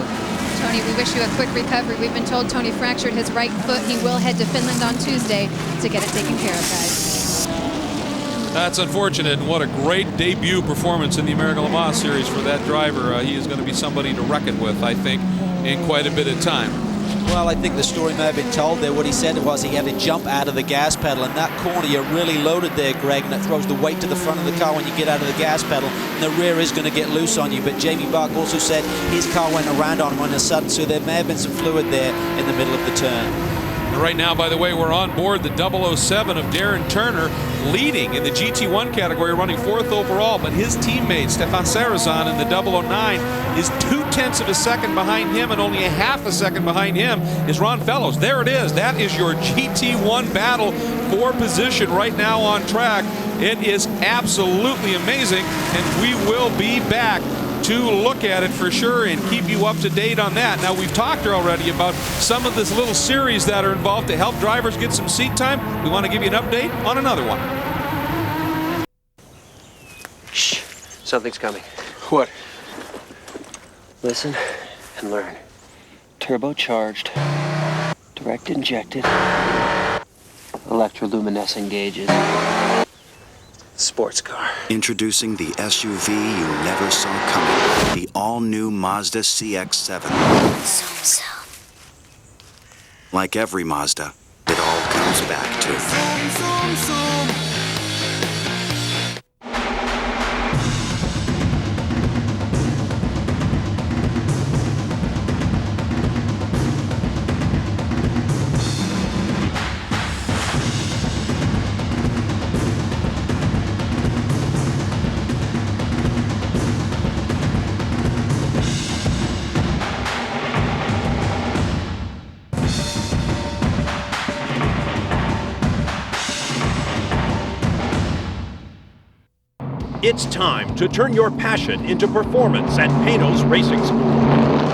Tony, we wish you a quick recovery. We've been told Tony fractured his right foot. He will head to Finland on Tuesday to get it taken care of, guys. That's unfortunate, and what a great debut performance in the American Le Mans Series for that driver. He is going to be somebody to reckon with, I think, in quite a bit of time. Well, I think the story may have been told there. What he said was he had to jump out of the gas pedal. In that corner, you're really loaded there, Greg, and it throws the weight to the front of the car when you get out of the gas pedal, and the rear is going to get loose on you. But Jamie Bach also said his car went around on him on a sudden, so there may have been some fluid there in the middle of the turn. And right now, by the way, we're on board the 007 of Darren Turner, leading in the GT1 category, running 4th overall, but his teammate, Stefan Sarazan, in the 009 is 0.2 of a second behind him, and only a half a second behind him is Ron Fellows. There it is. That is your GT1 battle for position right now on track. It is absolutely amazing, and we will be back to look at it for sure and keep you up to date on that. Now, we've talked already about some of this little series that are involved to help drivers get some seat time. We want to give you an update on another one. Shh, something's coming. What? Listen and learn. Turbocharged, direct injected, electroluminescent gauges. Sports car. Introducing the SUV you never saw coming. The all-new Mazda CX-7. Like every Mazda, it all comes back to It's time to turn your passion into performance at Pano's Racing School.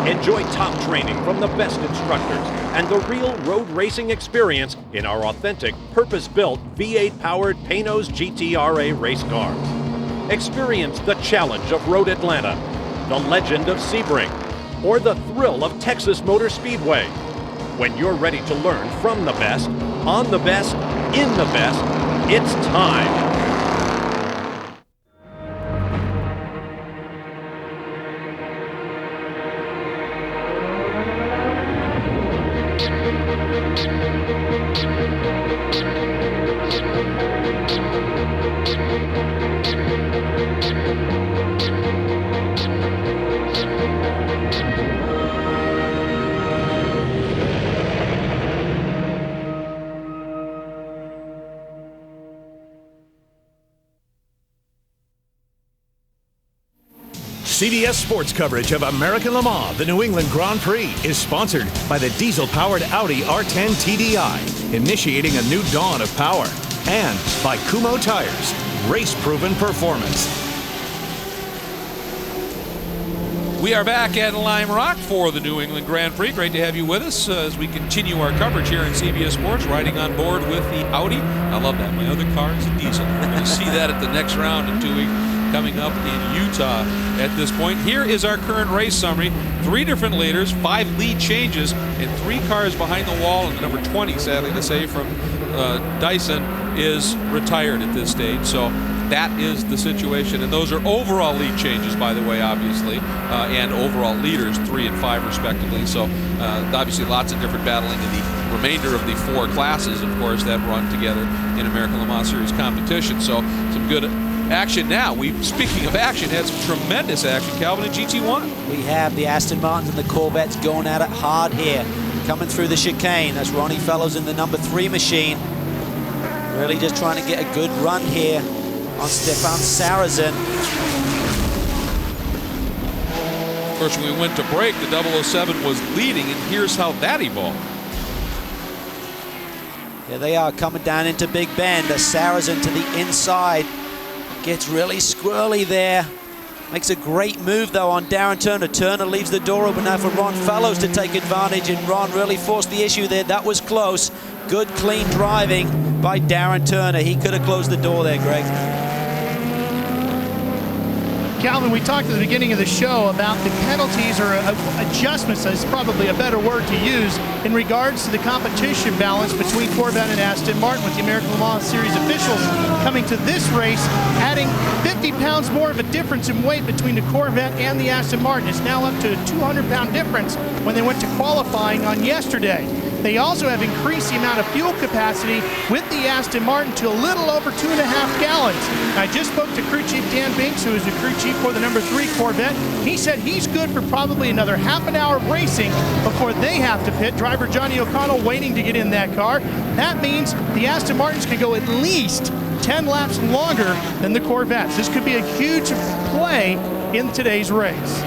Enjoy top training from the best instructors and the real road racing experience in our authentic, purpose-built V8-powered Pano's GTRA race cars. Experience the challenge of Road Atlanta, the legend of Sebring, or the thrill of Texas Motor Speedway. When you're ready to learn from the best, on the best, in the best, it's time. CBS Sports coverage of American Le Mans, the New England Grand Prix, is sponsored by the diesel-powered Audi R10 TDI, initiating a new dawn of power, and by Kumho Tires, race-proven performance. We are back at Lime Rock for the New England Grand Prix. Great to have you with us as we continue our coverage here in CBS Sports, riding on board with the Audi. I love that. My other car is a diesel. We're going to see that at the next round in 2 weeks. Coming up in Utah at this point. Here is our current race summary. 3 different leaders, 5 lead changes, and 3 cars behind the wall, and the number 20, sadly to say, from Dyson is retired at this stage. So that is the situation, and those are overall lead changes, by the way, obviously, and overall leaders, 3 and 5 respectively. So obviously lots of different battling in the remainder of the 4 classes, of course, that run together in American Le Mans Series competition. So some good action now. Speaking of action, had some tremendous action, Calvin, in GT1. We have the Aston Martins and the Corvettes going at it hard here. Coming through the chicane. That's Ronnie Fellows in the number 3 machine. Really just trying to get a good run here on Stefan Sarrazin. Of course, when we went to break, the 007 was leading, and here's how that evolved. Here they are coming down into Big Bend. A Sarrazin to the inside. Gets really squirrely there. Makes a great move, though, on Darren Turner. Turner leaves the door open now for Ron Fellows to take advantage, and Ron really forced the issue there. That was close. Good, clean driving by Darren Turner. He could have closed the door there, Greg. Calvin, we talked at the beginning of the show about the penalties or adjustments, is probably a better word to use, in regards to the competition balance between Corvette and Aston Martin, with the American Le Mans Series officials coming to this race, adding 50 pounds more of a difference in weight between the Corvette and the Aston Martin. It's now up to a 200-pound difference when they went to qualifying on yesterday. They also have increased the amount of fuel capacity with the Aston Martin to a little over 2.5 gallons. I just spoke to crew chief Dan Binks, who is the crew chief for the number 3 Corvette. He said he's good for probably another half an hour of racing before they have to pit. Driver Johnny O'Connell waiting to get in that car. That means the Aston Martins can go at least 10 laps longer than the Corvettes. This could be a huge play in today's race.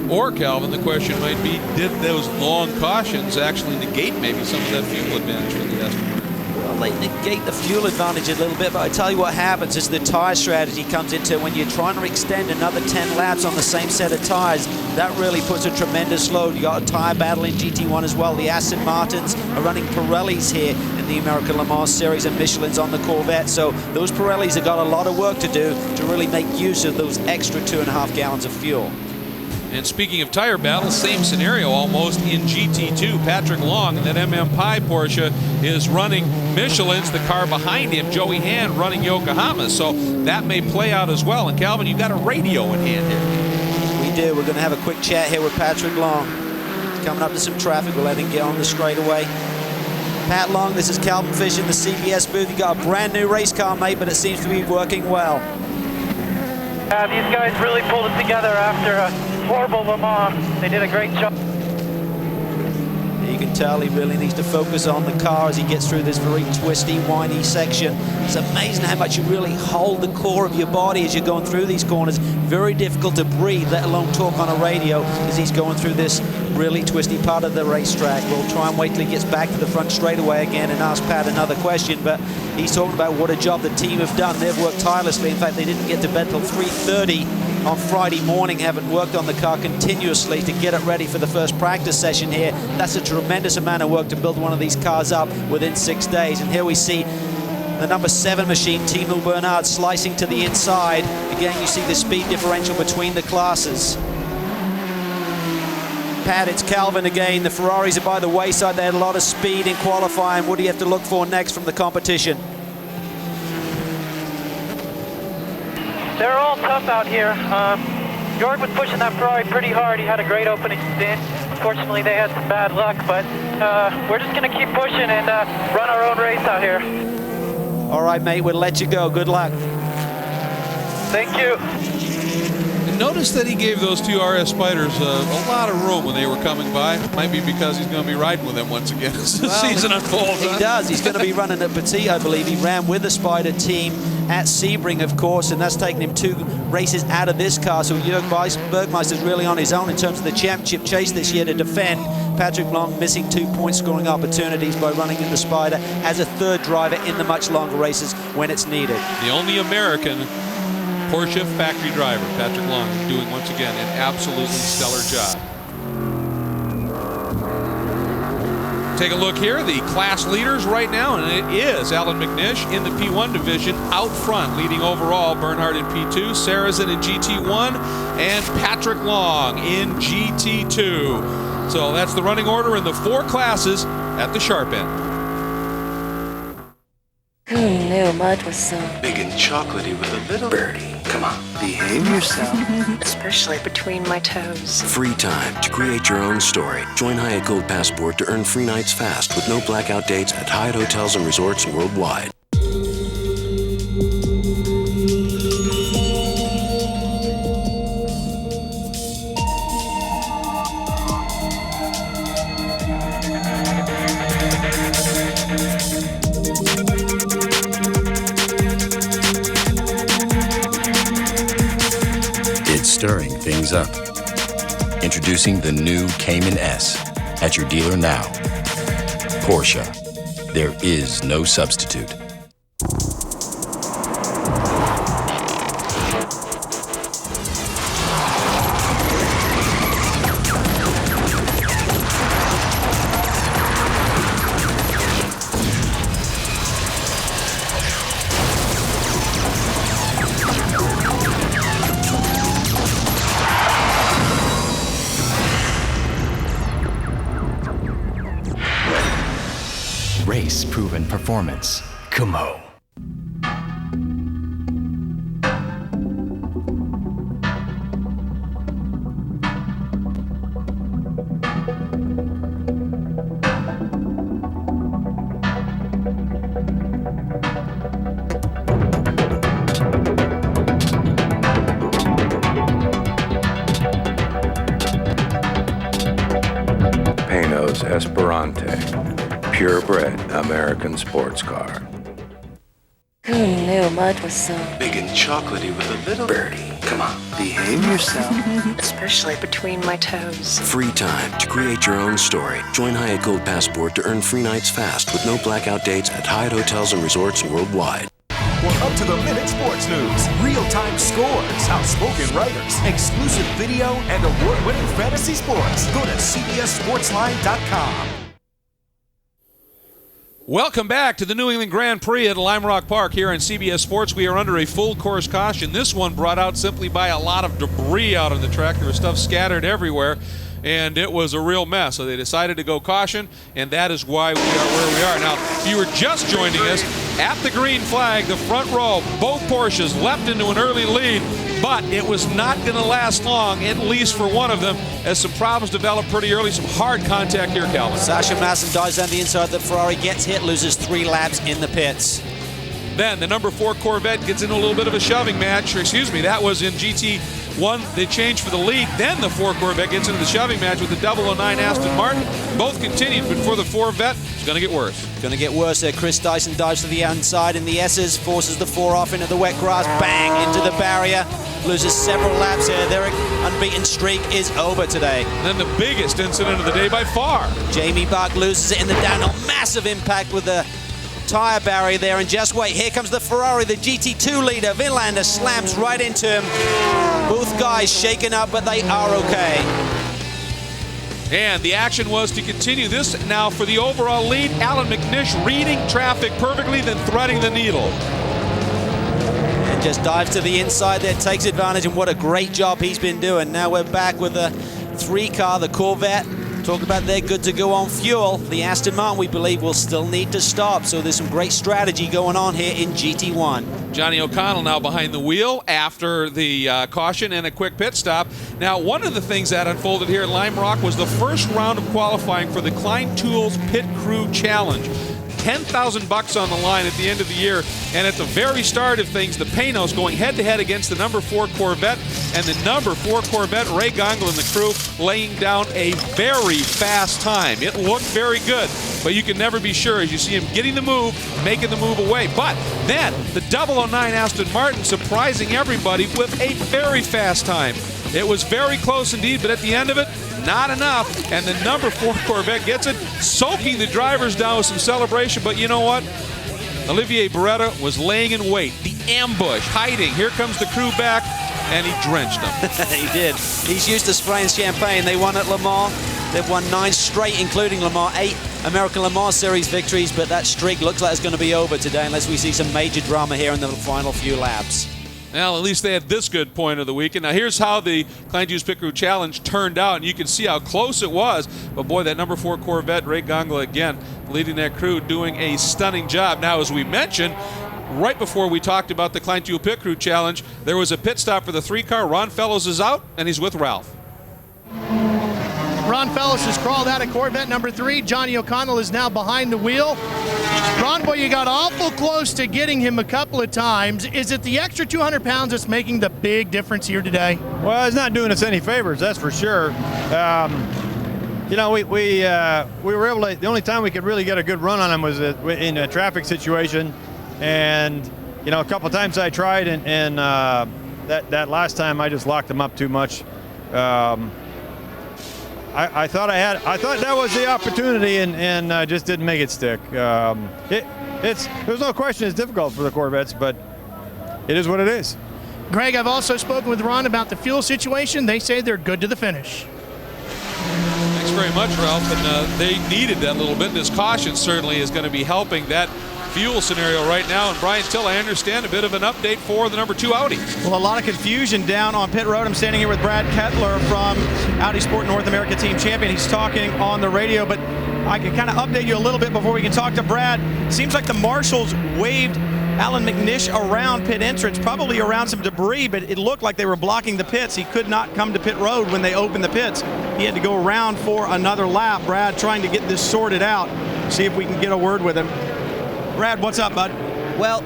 Or, Calvin, the question might be, did those long cautions actually negate maybe some of that fuel advantage for the Aston Martin? Well, they negate the fuel advantage a little bit, but I tell you what happens is the tire strategy comes into when you're trying to extend another 10 laps on the same set of tires. That really puts a tremendous load. You got a tire battle in GT1 as well. The Aston Martins are running Pirellis here in the American Le Mans Series, and Michelin's on the Corvette. So those Pirellis have got a lot of work to do to really make use of those extra 2.5 gallons of fuel. And speaking of tire battle, same scenario almost in GT2. Patrick Long and that Pie Porsche is running Michelin's, the car behind him, Joey Hand, running Yokohama. So that may play out as well. And Calvin, you've got a radio in hand here. We do. We're going to have a quick chat here with Patrick Long. He's coming up to some traffic. We'll let him get on the straightaway. Pat Long, this is Calvin Fish in the CBS booth. You got a brand new race car, mate, but it seems to be working well. These guys really pulled it together after a horrible Le Mans. They did a great job. There you You can tell he really needs to focus on the car as he gets through this very twisty, windy section. It's amazing how much you really hold the core of your body as you're going through these corners. Very difficult to breathe, let alone talk on a radio as he's going through this really twisty part of the racetrack. We'll try and wait till he gets back to the front straightaway again and ask Pat another question, but he's talking about what a job the team have done. They've worked tirelessly. In fact, they didn't get to bed till 3:30 on Friday morning, having worked on the car continuously to get it ready for the first practice session here. That's a tremendous amount of work to build one of these cars up within 6 days. And here we see the number 7 machine, Timo Bernhard, slicing to the inside. Again, you see the speed differential between the classes. Pat, it's Calvin again. The Ferraris are by the wayside. They had a lot of speed in qualifying. What do you have to look for next from the competition? They're all tough out here. Jorg was pushing that Ferrari pretty hard. He had a great opening stint. Unfortunately, they had some bad luck, but we're just going to keep pushing and run our own race out here. All right, mate, we'll let you go. Good luck. Thank you. Notice that he gave those two RS Spiders a lot of room when they were coming by. Might be because he's going to be riding with them once again as the season unfolds. He does. He's going to be running at Petit, I believe. He ran with the Spider team at Sebring, of course, and that's taken him 2 races out of this car. So Jörg Bergmeister's really on his own in terms of the championship chase this year to defend. Patrick Long missing 2 point scoring opportunities by running in the Spider as a 3rd driver in the much longer races when it's needed. The only American Porsche factory driver, Patrick Long, doing once again an absolutely stellar job. Take a look here, the class leaders right now, and it is Alan McNish in the P1 division out front, leading overall, Bernhard in P2, Sarrazin in GT1, and Patrick Long in GT2. So that's the running order in the 4 classes at the sharp end. Who knew mud was so big and chocolatey with a little birdie? Come on, behave yourself. especially between my toes. Free time to create your own story. Join Hyatt Gold Passport to earn free nights fast with no blackout dates at Hyatt hotels and resorts worldwide. Stirring things up. Introducing the new Cayman S at your dealer now. Porsche. There is no substitute. Race-proven performance. Kumo. Pano's Esperante. Purebred American sports car. Who knew mud was so Big and chocolatey with a little birdie. Come on, behave yourself. especially between my toes. Free time to create your own story. Join Hyatt Gold Passport to earn free nights fast with no blackout dates at Hyatt hotels and resorts worldwide. For up-to-the-minute sports news, real-time scores, outspoken writers, exclusive video, and award-winning fantasy sports, go to CBSSportsline.com. Welcome back to the New England Grand Prix at Lime Rock Park here on CBS Sports. We are under a full course caution. This one brought out simply by a lot of debris out on the track. There was stuff scattered everywhere, and it was a real mess. So they decided to go caution, and that is why we are where we are. Now, if you were just joining us, at the green flag, the front row, both Porsches leapt into an early lead, but it was not going to last long, at least for one of them, as some problems developed pretty early. Some hard contact here, Calvin. Sasha Masson dives down the inside. The Ferrari gets hit, loses 3 laps in the pits. Then the number 4 Corvette gets into a little bit of a shoving match. Excuse me, that was in GT One, they changed for the lead. Then the 4 Corvette gets into the shoving match with the 009 Aston Martin. Both continued, but for the Corvette, it's going to get worse. Going to get worse there. Chris Dyson dives to the inside in the S's, forces the 4 off into the wet grass, bang, into the barrier. Loses several laps here. Their unbeaten streak is over today. And then the biggest incident of the day by far. Jamie Buck loses it in the downhill. Massive impact with the tire barrier there, and just wait, here comes the Ferrari, the GT2 leader. Vinlander slams right into him. Both guys shaken up, but they are okay. And the action was to continue this now for the overall lead. Alan McNish reading traffic perfectly, then threading the needle. And just dives to the inside there, takes advantage, and what a great job he's been doing. Now we're back with the 3 car, the Corvette. Talk about they're good to go on fuel. The Aston Martin, we believe, will still need to stop. So there's some great strategy going on here in GT1. Johnny O'Connell now behind the wheel after the caution and a quick pit stop. Now, one of the things that unfolded here at Lime Rock was the first round of qualifying for the Klein Tools Pit Crew Challenge. $10,000 on the line at the end of the year, and at the very start of things, the Panos going head-to-head against the number 4 Corvette, and the number 4 Corvette, Ray Gongol and the crew, laying down a very fast time. It looked very good, but you can never be sure as you see him getting the move, making the move away. But then, the 009 Aston Martin surprising everybody with a very fast time. It was very close indeed, but at the end of it, not enough, and the number 4 Corvette gets it, soaking the drivers down with some celebration. But you know what? Olivier Beretta was laying in wait. The ambush, hiding. Here comes the crew back, and he drenched them. He did. He's used to spraying champagne. They won at Le Mans. They've won 9 straight, including Le Mans, 8 American Le Mans Series victories, but that streak looks like it's going to be over today unless we see some major drama here in the final few laps. Well, at least they had this good point of the weekend. Now, here's how the Klein Tools Pit Crew Challenge turned out, and you can see how close it was. But, boy, that number 4 Corvette, Ray Gongol, again, leading that crew, doing a stunning job. Now, as we mentioned, right before we talked about the Klein Tools Pit Crew Challenge, there was a pit stop for the 3 car. Ron Fellows is out, and he's with Ralph. Ron Fellows has crawled out of Corvette number 3. Johnny O'Connell is now behind the wheel. Ron, boy, you got awful close to getting him a couple of times. Is it the extra 200 pounds that's making the big difference here today? Well, it's not doing us any favors, that's for sure. You know, we were able to, the only time we could really get a good run on him was in a traffic situation. And, you know, a couple of times I tried, and that last time I just locked him up too much. I thought that was the opportunity, and just didn't make it stick. There's no question it's difficult for the Corvettes, but it is what it is. Greg, I've also spoken with Ron about the fuel situation. They say they're good to the finish. Thanks very much, Ralph. And they needed that little bit. This caution certainly is going to be helping that fuel scenario right now. And Brian Till, I understand, a bit of an update for the number 2 Audi. Well, a lot of confusion down on pit road. I'm standing here with Brad Kettler from Audi Sport North America Team Champion. He's talking on the radio, but I can kind of update you a little bit before we can talk to Brad. Seems like the marshals waved Alan McNish around pit entrance, probably around some debris, but it looked like they were blocking the pits. He could not come to pit road when they opened the pits. He had to go around for another lap. Brad trying to get this sorted out, see if we can get a word with him. Brad, what's up, bud? Well,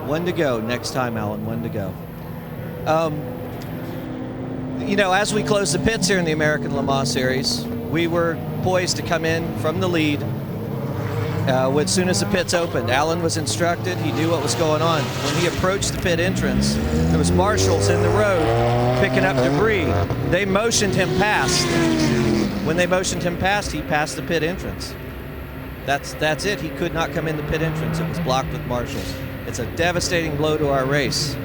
one to go next time, Alan, one to go. You know, as we close the pits here in the American Le Mans Series, we were poised to come in from the lead as soon as the pits opened. Alan was instructed, he knew what was going on. When he approached the pit entrance, there was marshals in the road picking up debris. They motioned him past. When they motioned him past, he passed the pit entrance. That's it. He could not come in the pit entrance. It was blocked with marshals. It's a devastating blow to our race,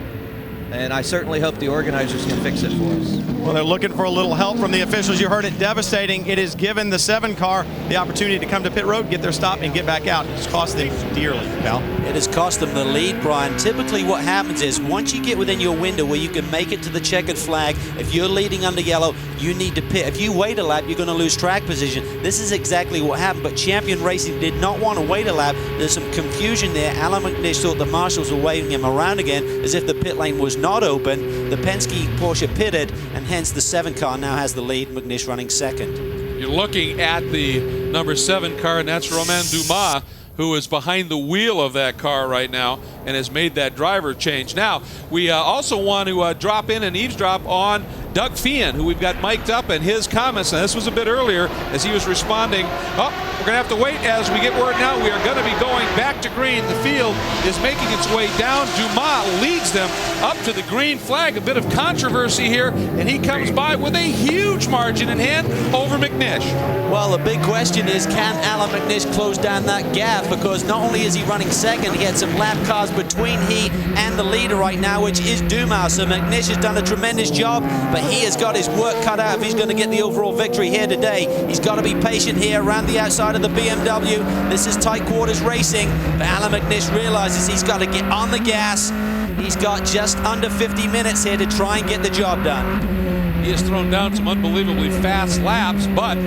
and I certainly hope the organizers can fix it for us. Well, they're looking for a little help from the officials. You heard it, devastating. It has given the 7 car the opportunity to come to pit road, get their stop, and get back out. It's cost them dearly, pal. It has cost them the lead, Brian. Typically what happens is once you get within your window where you can make it to the checkered flag, if you're leading under yellow, you need to pit. If you wait a lap, you're going to lose track position. This is exactly what happened, but Champion Racing did not want to wait a lap. There's some confusion there. Alan McNish thought the marshals were waving him around again as if the pit lane was not open. The Penske Porsche pitted, and hence the 7 car now has the lead, McNish running second. You're looking at the number 7 car, and that's Romain Dumas, who is behind the wheel of that car right now and has made that driver change. Now, we also want to drop in and eavesdrop on Doug FEHAN, who we've got mic'd up, and his comments. And this was a bit earlier as he was responding. Oh, we're going to have to wait as we get word now. We are going to be going back to green. The field is making its way down. Dumas leads them up to the green flag. A bit of controversy here, and he comes by with a huge margin in hand over McNish. Well, the big question is, can Alan McNish close down that gap? Because not only is he running second, he had some lap cars between he and the leader right now, which is Dumas. So McNish has done a tremendous job, but he has got his work cut out if he's going to get the overall victory here today. He's got to be patient here around the outside of the BMW. This is tight quarters racing, but Alan McNish realizes he's got to get on the gas. He's got just under 50 minutes here to try and get the job done. He has thrown down some unbelievably fast laps, but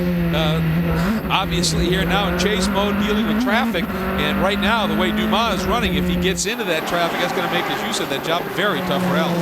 obviously here now in chase mode, dealing with traffic. And right now, the way Dumas is running, if he gets into that traffic, that's going to make, as you said, that job very tough for Alan.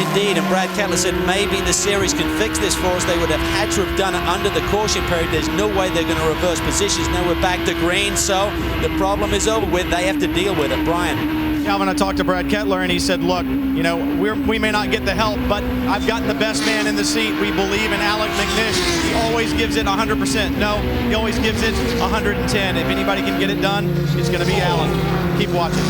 Indeed, and Brad Kettler said maybe the series can fix this for us. They would have had to have done it under the caution period. There's no way they're going to reverse positions. Now we're back to green, so the problem is over with. They have to deal with it. Brian. Calvin, I talked to Brad Kettler, and he said, look, you know, we may not get the help, but I've got the best man in the seat. We believe in Alec McNish. He always gives it 100%. No, he always gives it 110. If anybody can get it done, it's going to be Alan. Keep watching.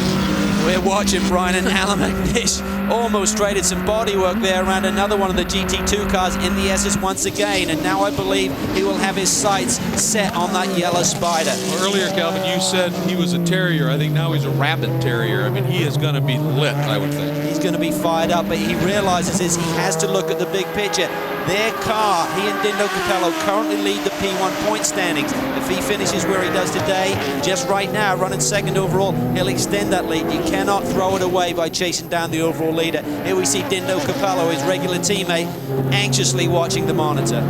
We're watching Brian and Alan McNish almost traded some bodywork there around another one of the GT2 cars in the S's once again, and now I believe he will have his sights set on that yellow Spider. Well, earlier, Calvin, you said he was a terrier. I think now he's a rabbit terrier. I mean, he is going to be lit, I would think. He's going to be fired up, but he realizes he has to look at the big picture. Their car, he and Dindo Capello, currently lead the P1 point standings. If he finishes where he does today, just right now, running second overall, he'll extend that lead. You cannot throw it away by chasing down the overall leader. Here we see Dindo Capello, his regular teammate, anxiously watching the monitor.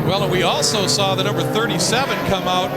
Well, and we also saw the number 37 come out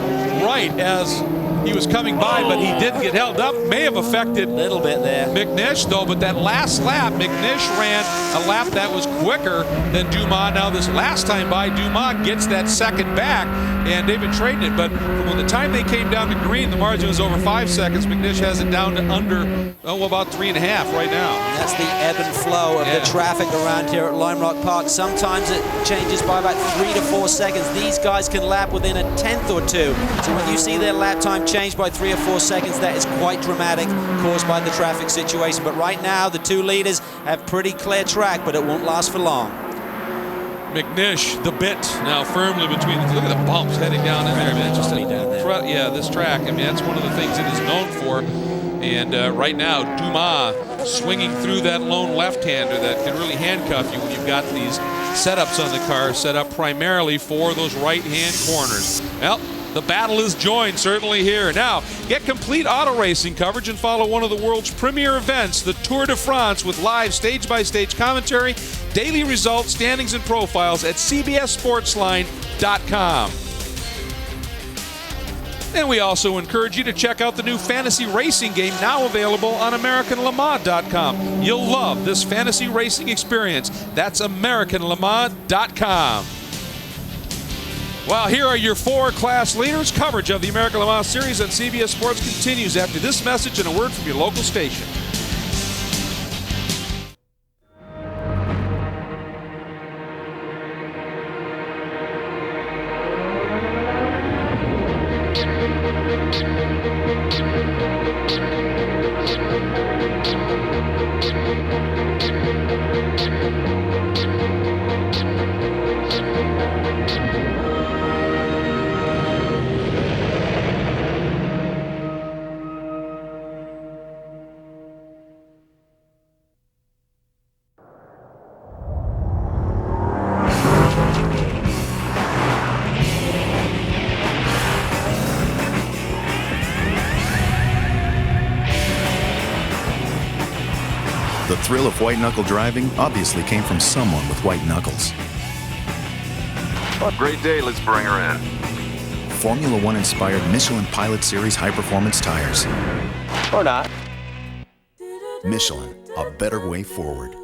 right as he was coming by, but he did get held up. May have affected a little bit there McNish, though, but that last lap, McNish ran a lap that was quicker than Dumas. Now this last time by, Dumas gets that second back, and they've been trading it, but from the time they came down to green, the margin was over 5 seconds. McNish has it down to under, about 3.5 right now. And that's the ebb and flow of the traffic around here at Lime Rock Park. Sometimes it changes by about 3 to 4 seconds. These guys can lap within a tenth or two. So when you see their lap time change by 3 or 4 seconds, that is quite dramatic, caused by the traffic situation. But right now, the two leaders have pretty clear track, but it won't last for long. McNish, the bit now firmly between. Look at the bumps heading down in there, man. Just down there. Yeah, this track. I mean, that's one of the things it is known for. And right now, Dumas swinging through that lone left-hander that can really handcuff you when you've got these setups on the car set up primarily for those right-hand corners. Well, the battle is joined certainly here. Now, get complete auto racing coverage and follow one of the world's premier events, the Tour de France, with live stage-by-stage commentary, daily results, standings, and profiles at cbssportsline.com. And we also encourage you to check out the new fantasy racing game now available on AmericanLeMans.com. You'll love this fantasy racing experience. That's AmericanLeMans.com. Well, here are your 4 class leaders. Coverage of the American Le Mans Series on CBS Sports continues after this message and a word from your local station. The thrill of white-knuckle driving obviously came from someone with white knuckles. What a great day, let's bring her in. Formula One-inspired Michelin Pilot Series high-performance tires. Or not. Michelin, a better way forward.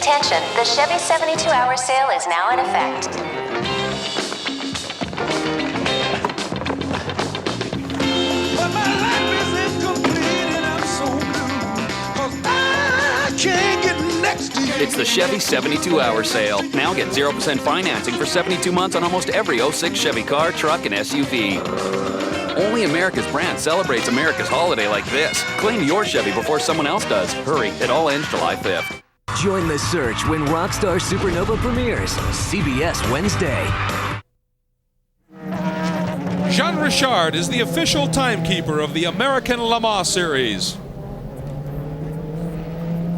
Attention, the Chevy 72-hour sale is now in effect. But my life is incomplete and I'm so blue, 'cause I can't get next to you. It's the Chevy 72-hour sale. Now get 0% financing for 72 months on almost every 06 Chevy car, truck, and SUV. Only America's brand celebrates America's holiday like this. Claim your Chevy before someone else does. Hurry, it all ends July 5th. Join the search when Rockstar Supernova premieres. CBS Wednesday. Jean Richard is the official timekeeper of the American Le Mans Series.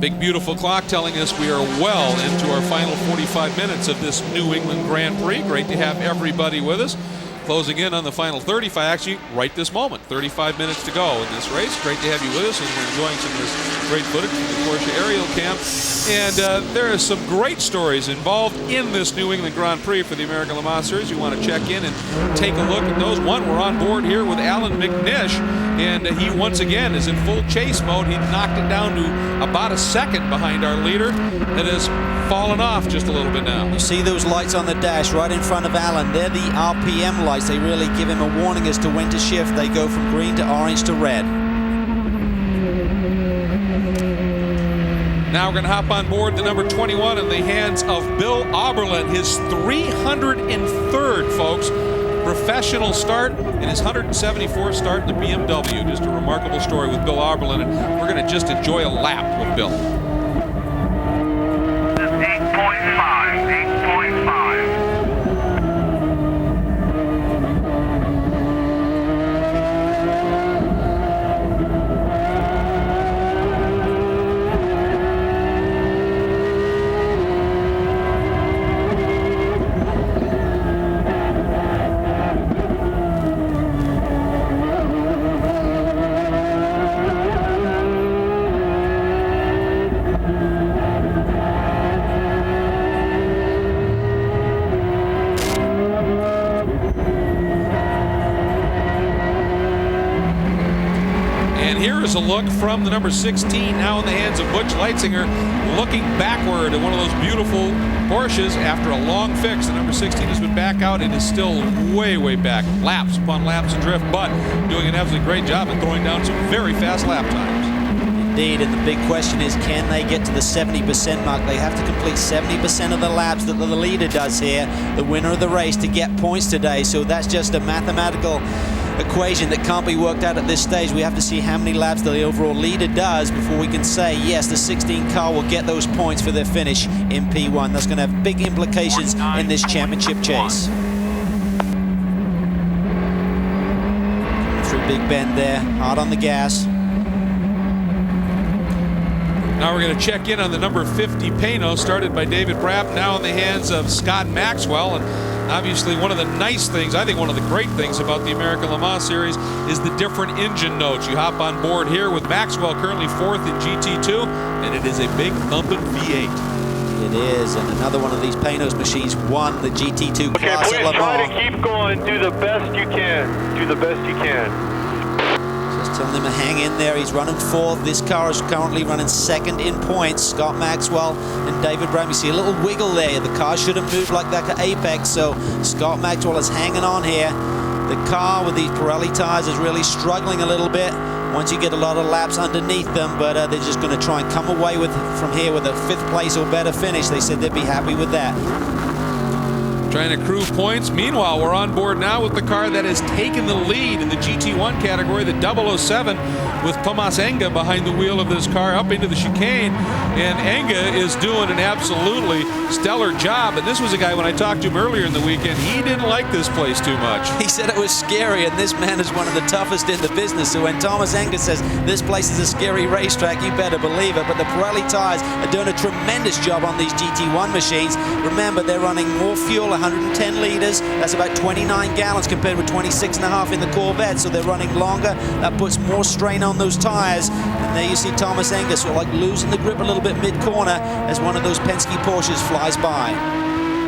Big beautiful clock telling us we are well into our final 45 minutes of this New England Grand Prix. Great to have everybody with us. Closing in on the final 35, actually right this moment. 35 minutes to go in this race. Great to have you with us, and we're enjoying some of this great footage from the Porsche aerial cam. And there are some great stories involved in this New England Grand Prix for the American Le Mans Series. You want to check in and take a look at those. One, we're on board here with Alan McNish, and he once again is in full chase mode. He knocked it down to about a second behind our leader. It has fallen off just a little bit now. You see those lights on the dash right in front of Alan. They're the RPM lights. They really give him a warning as to when to shift. They go from green to orange to red. Now we're going to hop on board the number 21 in the hands of Bill Oberlin. His 303rd, folks, professional start and his 174th start in the BMW. Just a remarkable story with Bill Oberlin, and we're going to just enjoy a lap with Bill. 8.5. Here's a look from the number 16, now in the hands of Butch Leitzinger, looking backward at one of those beautiful Porsches after a long fix. The number 16 has been back out and is still way, way back. Laps upon laps adrift, but doing an absolutely great job at throwing down some very fast lap times. Indeed, and the big question is, can they get to the 70% mark? They have to complete 70% of the laps that the leader does here, the winner of the race, to get points today. So that's just a mathematical equation that can't be worked out at this stage. We have to see how many laps the overall leader does before we can say, yes, the 16 car will get those points for their finish in P1. That's going to have big implications in this championship chase. Coming through Big Bend there, hard on the gas. Now we're going to check in on the number 50 Pano, started by David Brapp, now in the hands of Scott Maxwell. And obviously one of the nice things, I think one of the great things about the American Le Mans Series is the different engine notes. You hop on board here with Maxwell currently 4th in GT2, and it is a big thumping V8. It is, and another one of these Panos machines won the GT2 class at Le Mans. Try to keep going. Do the best you can. Do the best you can. Just telling him to hang in there. He's running 4th. This car is currently running 2nd in points. Scott Maxwell and David Brapp. You see a little wiggle there. The car should have moved like that at Apex, so Scott Maxwell is hanging on here. The car with these Pirelli tires is really struggling a little bit once you get a lot of laps underneath them, but they're just going to try and come away from here with a 5th place or better finish. They said they'd be happy with that. Trying to accrue points. Meanwhile, we're on board now with the car that has taken the lead in the GT1 category, the 007, with Tomas Enga behind the wheel of this car up into the chicane. And Enga is doing an absolutely stellar job. And this was a guy, when I talked to him earlier in the weekend, he didn't like this place too much. He said it was scary, and this man is one of the toughest in the business. So when Tomas Enga says this place is a scary racetrack, you better believe it. But the Pirelli tires are doing a tremendous job on these GT1 machines. Remember, they're running more fuel, 110 liters. That's about 29 gallons compared with 26.5 in the Corvette. So they're running longer. That puts more strain on those tires. And there you see Tomas Enga sort of like losing the grip a little bit mid-corner as one of those Penske Porsches flies by.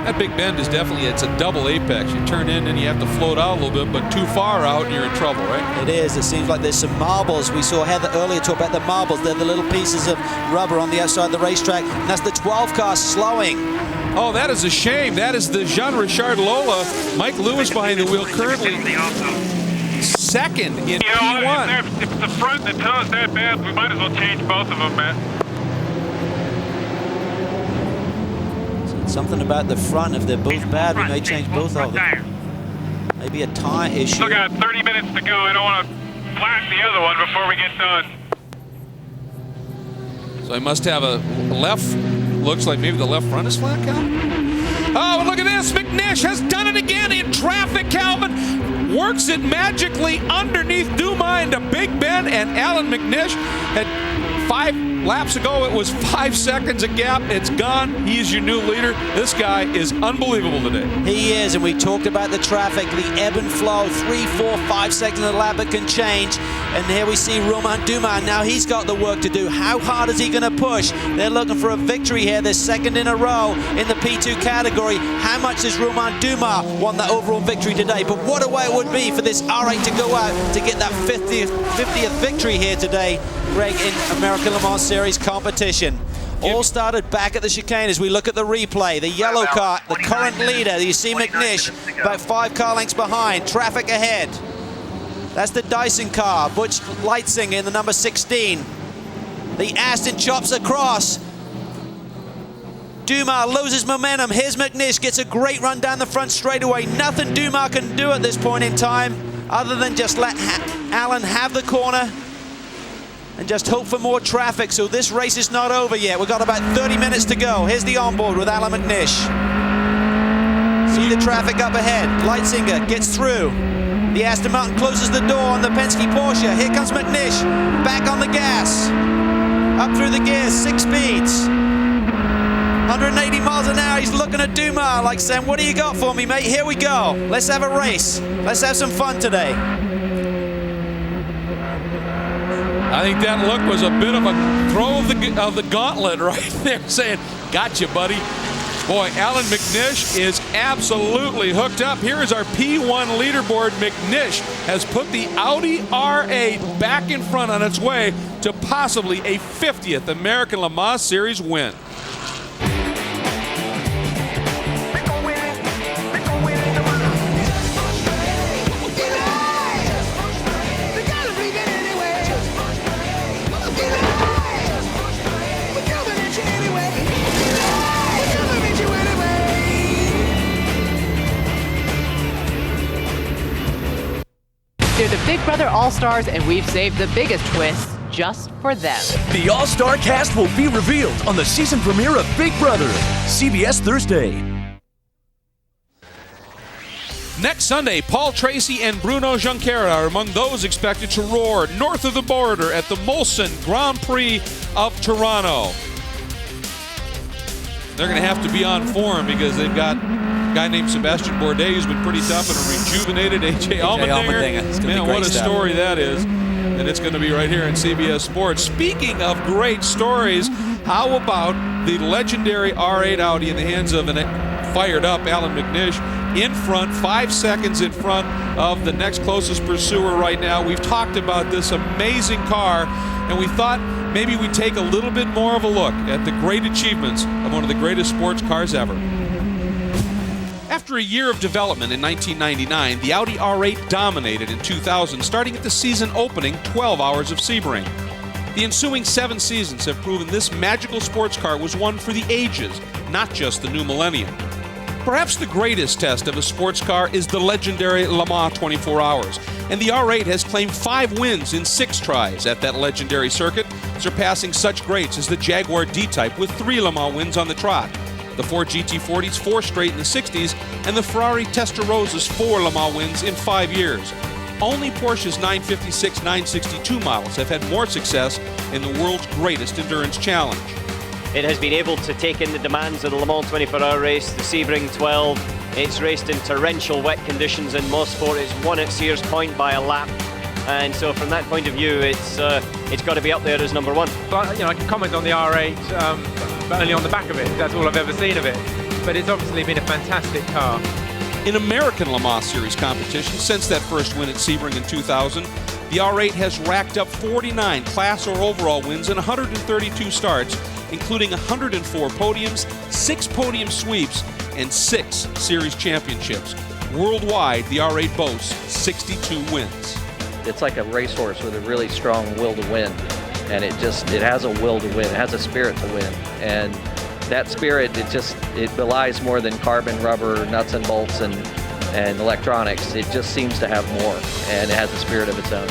That big bend is definitely, it's a double apex. You turn in and you have to float out a little bit, but too far out and you're in trouble, right? It is. It seems like there's some marbles. We saw Heather earlier talk about the marbles. They're the little pieces of rubber on the outside of the racetrack. And that's the 12 car slowing. Oh, that is a shame. That is the Jean-Richard Lola. Mike Lewis behind the wheel currently second in P1. If the front and the tail is that bad, we might as well change both of them, Matt. Something about the front, if they're both bad, we may change both of them. Maybe a tire issue. Still got 30 minutes to go. I don't want to flash the other one before we get done. So I must have a left, looks like maybe the left front is flat, Calvin. Oh, look at this. McNish has done it again in traffic, Calvin. Works it magically underneath Dumas into Big Ben, and Alan McNish had 5 laps ago. It was 5 seconds a gap. It's gone. He is your new leader. This guy is unbelievable today. He is, and we talked about the traffic, the ebb and flow, 3, 4, 5 seconds a lap. It can change. And here we see Romain Dumas. Now he's got the work to do. How hard is he going to push? They're looking for a victory here. They're second in a row in the P2 category. How much does Romain Dumas want that overall victory today? But what a way it would be for this R8 to go out to get that 50th victory here today, Greg, in American Le Mans Series competition. All started back at the chicane as we look at the replay. The yellow car, the current leader. You see McNish about 5 car lengths behind. Traffic ahead. That's the Dyson car. Butch Leitzinger in the number 16. The Aston chops across. Dumas loses momentum. Here's McNish, gets a great run down the front straightaway. Nothing Dumas can do at this point in time other than just let Alan have the corner and just hope for more traffic. So this race is not over yet. We've got about 30 minutes to go. Here's the onboard with Alan McNish. See the traffic up ahead. Leitzinger gets through. The Aston Martin closes the door on the Penske Porsche. Here comes McNish, back on the gas. Up through the gears, 6 speeds. 180 miles an hour, he's looking at Dumas like saying, what do you got for me, mate? Here we go. Let's have a race. Let's have some fun today. I think that look was a bit of a throw of the gauntlet right there, saying, gotcha, buddy. Boy, Alan McNish is absolutely hooked up. Here is our P1 leaderboard. McNish has put the Audi R8 back in front on its way to possibly a 50th American Le Mans Series win. They're the Big Brother All-Stars, and we've saved the biggest twists just for them. The All-Star cast will be revealed on the season premiere of Big Brother, CBS Thursday. Next Sunday, Paul Tracy and Bruno Junqueira are among those expected to roar north of the border at the Molson Grand Prix of Toronto. They're going to have to be on form because they've got a guy named Sebastian Bourdais who's been pretty tough, and a rejuvenated A.J. Allmendinger. Man, what a story that is. And it's going to be right here in CBS Sports. Speaking of great stories, how about the legendary R8 Audi in the hands of an fired up Alan McNish in front, 5 seconds in front of the next closest pursuer right now. We've talked about this amazing car, and we thought maybe we'd take a little bit more of a look at the great achievements of one of the greatest sports cars ever. After a year of development in 1999, the Audi R8 dominated in 2000, starting at the season opening 12 Hours of Sebring. The ensuing 7 seasons have proven this magical sports car was one for the ages, not just the new millennium. Perhaps the greatest test of a sports car is the legendary Le Mans 24 Hours, and the R8 has claimed 5 wins in 6 tries at that legendary circuit, surpassing such greats as the Jaguar D-Type with 3 Le Mans wins on the trot, the Ford GT40's 4 straight in the 60s, and the Ferrari Testarosa's 4 Le Mans wins in 5 years. Only Porsche's 956, 962 models have had more success in the world's greatest endurance challenge. It has been able to take in the demands of the Le Mans 24-hour race, the Sebring 12. It's raced in torrential wet conditions in Mosport. It's won at Sears Point by a lap. And so from that point of view, it's got to be up there as number 1. But, I can comment on the R8, but only on the back of it. That's all I've ever seen of it. but it's obviously been a fantastic car. In American Le Mans Series competition, since that first win at Sebring in 2000, the R8 has racked up 49 class or overall wins in 132 starts, including 104 podiums, 6 podium sweeps, and 6 series championships. Worldwide, the R8 boasts 62 wins. It's like a racehorse with a really strong will to win, and it has a will to win. It has a spirit to win, and that spirit, it belies more than carbon, rubber, nuts and bolts, and electronics. It just seems to have more, and it has a spirit of its own.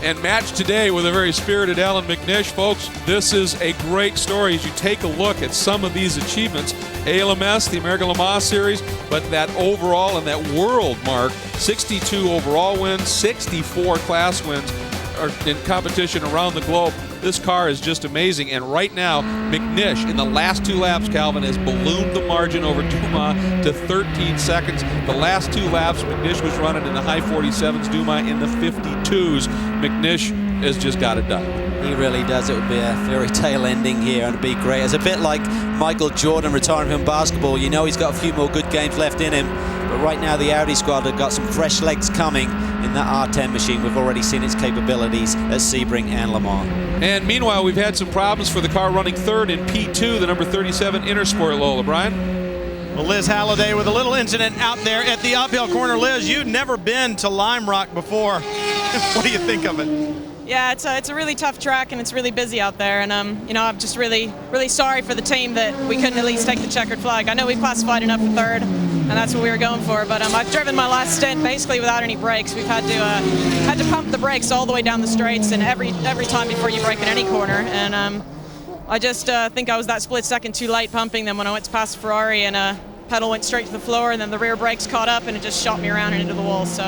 And matched today with a very spirited Alan McNish. Folks, this is a great story as you take a look at some of these achievements. ALMS, the American Le Mans Series, but that overall and that world mark, 62 overall wins, 64 class wins are in competition around the globe. This car is just amazing. And right now, McNish, in the last 2 laps, Calvin, has ballooned the margin over Dumas to 13 seconds. The last 2 laps, McNish was running in the high 47s, Dumas in the 52s. McNish has just got it done. He really does. It would be a fairy tale ending here, and it'd be great. It's a bit like Michael Jordan retiring from basketball. You know he's got a few more good games left in him, but right now the Audi squad have got some fresh legs coming in that R10 machine. We've already seen its capabilities at Sebring and Le Mans. And meanwhile, we've had some problems for the car running third in P2, the number 37 Intersport, Lola. Brian? Well, Liz Halliday with a little incident out there at the uphill corner. Liz, you've never been to Lime Rock before. What do you think of it? Yeah, it's a really tough track, and it's really busy out there. And you know, I'm just really sorry for the team that we couldn't at least take the checkered flag. I know we classified enough for third, and that's what we were going for. But I've driven my last stint basically without any brakes. We've had to pump the brakes all the way down the straights, and every time before you brake in any corner. And I just think I was that split second too late pumping them when I went to pass Ferrari, and pedal went straight to the floor, and then the rear brakes caught up, and it just shot me around and into the wall. So.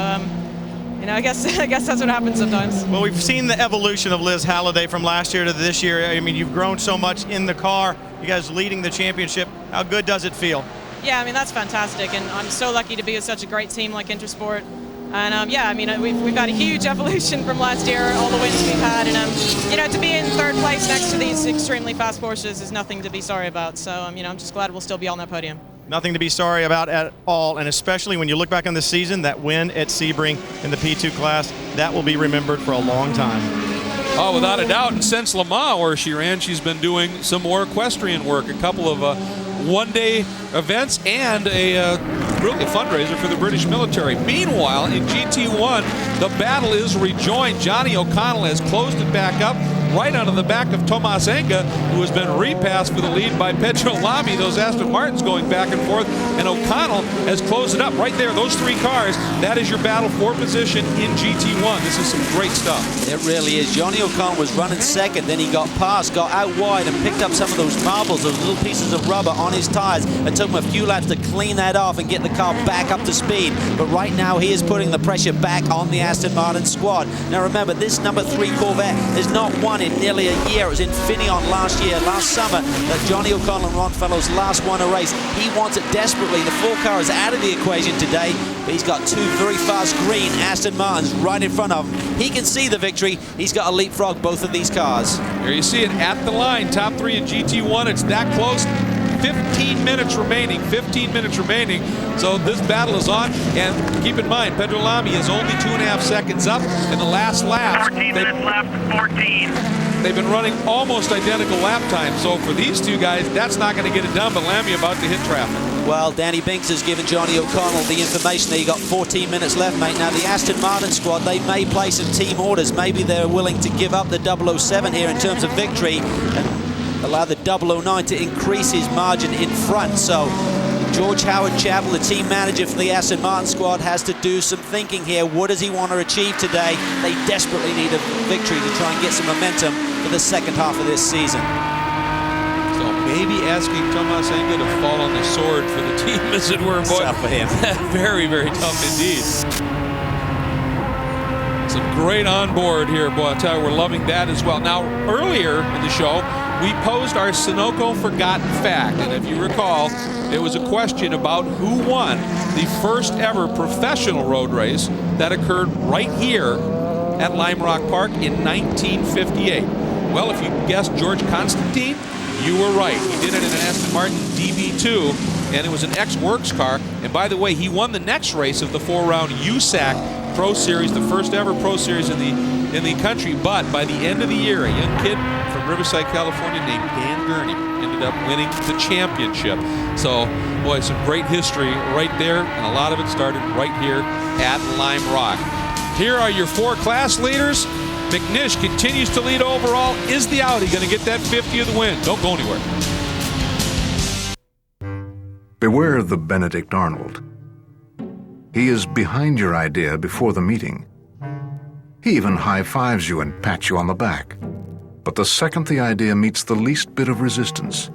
You know, I guess that's what happens sometimes. Well, we've seen the evolution of Liz Halliday from last year to this year. I mean, you've grown so much in the car. You guys leading the championship. How good does it feel? Yeah, I mean, that's fantastic, and I'm so lucky to be with such a great team like Intersport. And yeah, I mean, we've had a huge evolution from last year, all the wins we've had, and you know, to be in third place next to these extremely fast Porsches is nothing to be sorry about. So you know, I'm just glad we'll still be on that podium. Nothing to be sorry about at all, and especially when you look back on the season, that win at Sebring in the P2 class, that will be remembered for a long time. Oh, without a doubt. And since Le Mans, where she ran, she's been doing some more equestrian work, a couple of one-day events and really a fundraiser for the British military. Meanwhile, in GT1, the battle is rejoined. Johnny O'Connell has closed it back up right onto the back of Tomas Enga, who has been repassed for the lead by Pedro Lamy. Those Aston Martins going back and forth, and O'Connell has closed it up right there. Those 3 cars, that is your battle for position in GT1. This is some great stuff. It really is. Johnny O'Connell was running second, then he got past, got out wide, and picked up some of those marbles, those little pieces of rubber on his tires. It took him a few laps to clean that off and get the car back up to speed. But right now, he is putting the pressure back on the Aston Martin squad. Now remember, this number 3 Corvette is not won in nearly a year. It was in Finion last summer, that Johnny O'Connell and Ron Fellows last won a race. He wants it desperately. The 4 car is out of the equation today, but he's got 2 very fast green Aston Martins right in front of him. He can see the victory. He's got to leapfrog both of these cars. Here you see it at the line, top 3 in GT1. It's that close. 15 minutes remaining. So this battle is on, and keep in mind, Pedro Lamy is only 2.5 seconds up in the last lap. 14 minutes left, 14. They've been running almost identical lap times, so for these 2 guys, that's not going to get it done, but Lamy about to hit traffic. Well, Danny Binks has given Johnny O'Connell the information that you got 14 minutes left, mate. Now, the Aston Martin squad, they may play some team orders. Maybe they're willing to give up the 007 here in terms of victory and allow the 009 to increase his margin in front. So George Howard Chappell, the team manager for the Aston Martin squad, has to do some thinking here. What does he want to achieve today? They desperately need a victory to try and get some momentum for the second half of this season. So maybe asking Tomas Enga to fall on the sword for the team, as it were. Boy, tough for him. Very, very tough indeed. Some great onboard here, boy. I'll tell you, we're loving that as well. Now, earlier in the show, we posed our Sunoco Forgotten Fact, and if you recall, it was a question about who won the first ever professional road race that occurred right here at Lime Rock Park in 1958. Well, if you guessed George Constantine, You were right. He did it in an Aston Martin DB2, and it was an ex-Works car. And by the way, he won the next race of the 4-round USAC Pro Series, the first ever Pro Series in the country. But by the end of the year, a young kid from Riverside, California named Dan Gurney ended up winning the championship. So, boy, some great history right there, and a lot of it started right here at Lime Rock. Here are your 4 class leaders. McNish continues to lead overall. Is the Audi going to get that 50th win? Don't go anywhere. Beware of the Benedict Arnold. He is behind your idea before the meeting. He even high-fives you and pats you on the back. But the second the idea meets the least bit of resistance,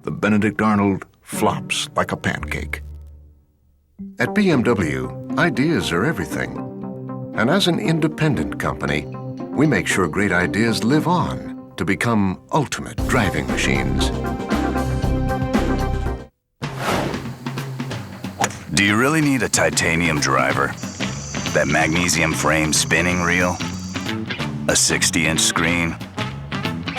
the Benedict Arnold flops like a pancake. At BMW, ideas are everything. And as an independent company, we make sure great ideas live on to become ultimate driving machines. Do you really need a titanium driver? That magnesium frame spinning reel? A 60-inch screen?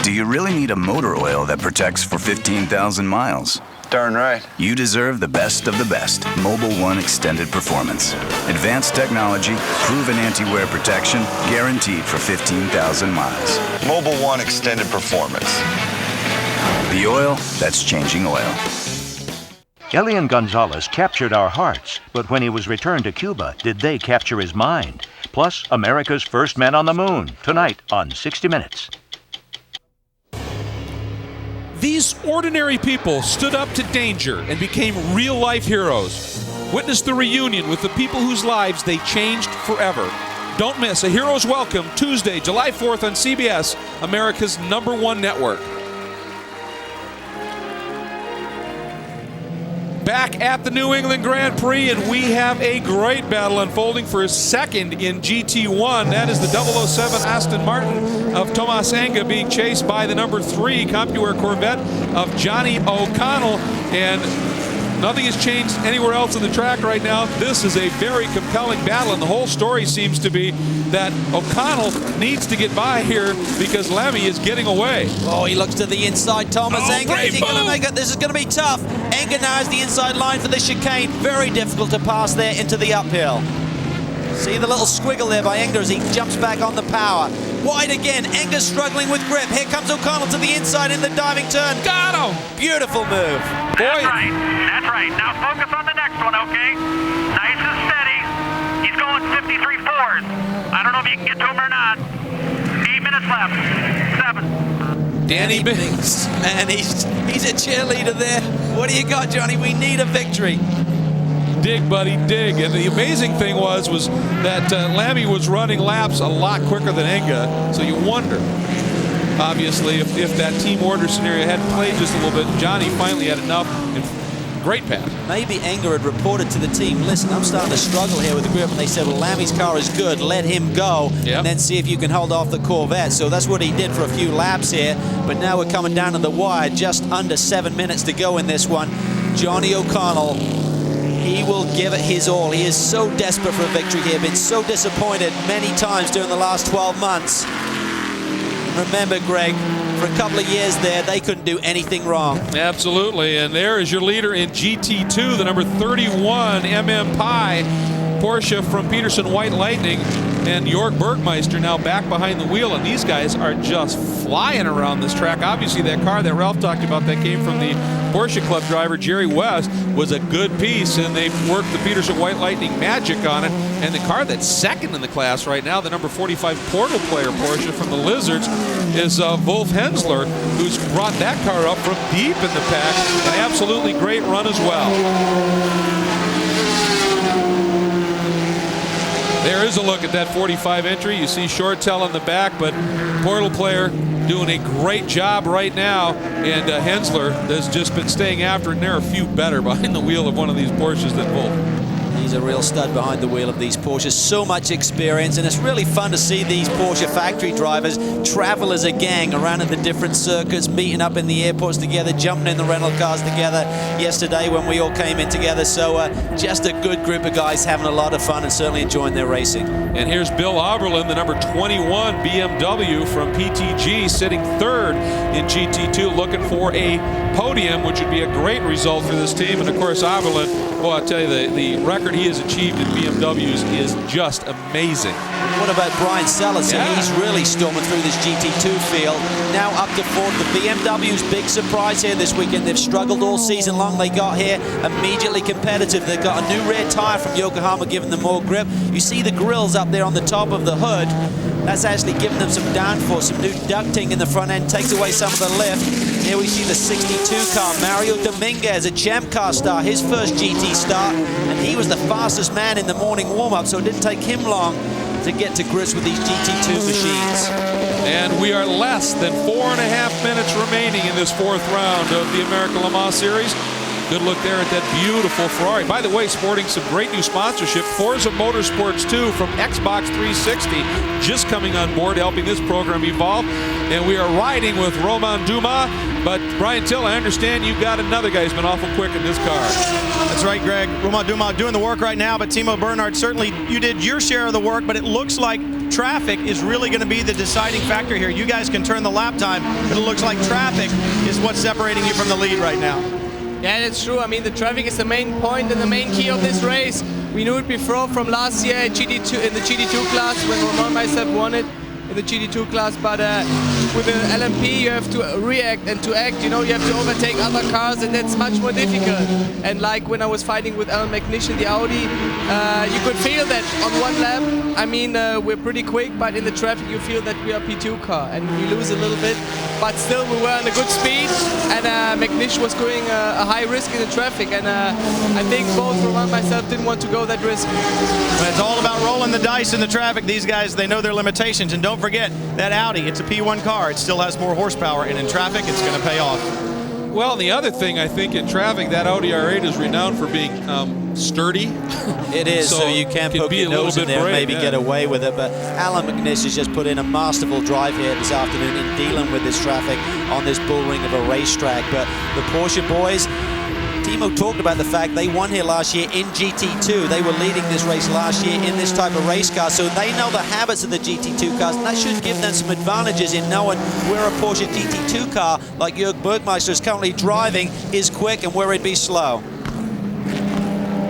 Do you really need a motor oil that protects for 15,000 miles? Darn right. You deserve the best of the best. Mobil 1 Extended Performance. Advanced technology, proven anti-wear protection, guaranteed for 15,000 miles. Mobil 1 Extended Performance. The oil that's changing oil. Elian Gonzalez captured our hearts, but when he was returned to Cuba, did they capture his mind? Plus, America's first man on the moon, tonight on 60 Minutes. These ordinary people stood up to danger and became real-life heroes. Witness the reunion with the people whose lives they changed forever. Don't miss A Hero's Welcome, Tuesday, July 4th on CBS, America's #1 network. Back at the New England Grand Prix, and we have a great battle unfolding for a second in GT1. That is the 007 Aston Martin of Tomas Enga being chased by the #3 CompuWare Corvette of Johnny O'Connell. And nothing has changed anywhere else on the track right now. This is a very compelling battle, and the whole story seems to be that O'Connell needs to get by here because Lemmy is getting away. Oh, he looks to the inside. Thomas Enga, is he going to make it? This is going to be tough. Enga now has the inside line for the chicane. Very difficult to pass there into the uphill. See the little squiggle there by Enga as he jumps back on the power. Wide again. Enga's struggling with grip. Here comes O'Connell to the inside in the diving turn. Got him! Beautiful move. That's right. That's right. Now focus on the next one, okay? Nice and steady. He's going 53.4. I don't know if you can get to him or not. 8 minutes left. 7. Danny Binks. Man, he's a cheerleader there. What do you got, Johnny? We need a victory. Dig, buddy, dig. And the amazing thing was that Lammy was running laps a lot quicker than Enga, so you wonder, obviously, if that team order scenario had played just a little bit. Johnny finally had enough. And great pass. Maybe Enga had reported to the team, listen, I'm starting to struggle here with the grip, and they said, well, Lammy's car is good, let him go, and then see if you can hold off the Corvette. So that's what he did for a few laps here, but now we're coming down to the wire, just under 7 minutes to go in this one. Johnny O'Connell, he will give it his all. He is so desperate for a victory here, been so disappointed many times during the last 12 months. Remember, Greg, for a couple of years there, they couldn't do anything wrong. Absolutely, and there is your leader in GT2, the #31 MM Pi Porsche from Peterson White Lightning, and Jörg Bergmeister now back behind the wheel, and these guys are just flying around this track. Obviously, that car that Ralph talked about that came from the Porsche Club driver, Jerry West, was a good piece, and they worked the Peterson White Lightning magic on it. And the car that's second in the class right now, the #45 Portal Player Porsche from the Lizards, is Wolf Hensler, who's brought that car up from deep in the pack. An absolutely great run as well. There is a look at that 45 entry. You see Shortell in the back, but Portal Player doing a great job right now, and Hensler has just been staying after it, and there are a few better behind the wheel of one of these Porsches than Wolf. is a real stud behind the wheel of these Porsches. So much experience, and it's really fun to see these Porsche factory drivers travel as a gang around at the different circuits, meeting up in the airports together, jumping in the rental cars together yesterday when we all came in together. So just a good group of guys having a lot of fun and certainly enjoying their racing. And here's Bill Oberlin, the number 21 BMW from PTG, sitting third in GT2, looking for a podium, which would be a great result for this team. And of course, Oberlin, well, I'll tell you, the record he has achieved in BMWs is just amazing. What about Brian Sellers? Yeah. He's really storming through this GT2 field. Now up to fourth. The BMW's big surprise here this weekend. They've struggled all season long. They got here immediately competitive. They've got a new rear tire from Yokohama giving them more grip. You see the grills up there on the top of the hood. That's actually giving them some downforce, some new ducting in the front end, takes away some of the lift. Here we see the 62 car, Mario Dominguez, a Champ Car star, his first GT start, and he was the fastest man in the morning warm-up, so it didn't take him long to get to grips with these GT2 machines. And we are less than 4.5 minutes remaining in this fourth round of the American Le Mans Series. Good look there at that beautiful Ferrari. By the way, sporting some great new sponsorship. Forza Motorsports 2 from Xbox 360 just coming on board, helping this program evolve. And we are riding with Romain Dumas. But Brian Till, I understand you've got another guy who's been awful quick in this car. That's right, Greg. Romain Dumas doing the work right now, but Timo Bernhard, certainly you did your share of the work, but it looks like traffic is really going to be the deciding factor here. You guys can turn the lap time, but it looks like traffic is what's separating you from the lead right now. Yeah, that's true. I mean, the traffic is the main point and the main key of this race. We knew it before from last year at GT2 in the GT2 class when Romain and myself won it in the GT2 class. But with the LMP, you have to react and to act. You know, you have to overtake other cars, and that's much more difficult. And like when I was fighting with Alan McNish in the Audi, you could feel that on one lap. I mean, we're pretty quick, but in the traffic, you feel that we are P2 car, and we lose a little bit. But still, we were on a good speed, and McNish was going a high risk in the traffic, and I think both Romain and myself didn't want to go that risk. But it's all about rolling the dice in the traffic. These guys, they know their limitations, and don't forget that Audi, it's a P1 car. It still has more horsepower, and in traffic, it's going to pay off. Well, the other thing, I think, in traffic, that Audi R8 is renowned for being sturdy. It is, so you can poke your nose in there and maybe get away with it. But Alan McNish has just put in a masterful drive here this afternoon in dealing with this traffic on this bull ring of a racetrack. But the Porsche boys, Timo talked about the fact they won here last year in GT2. They were leading this race last year in this type of race car, so they know the habits of the GT2 cars, and that should give them some advantages in knowing where a Porsche GT2 car, like Jörg Bergmeister is currently driving, is quick and where it'd be slow.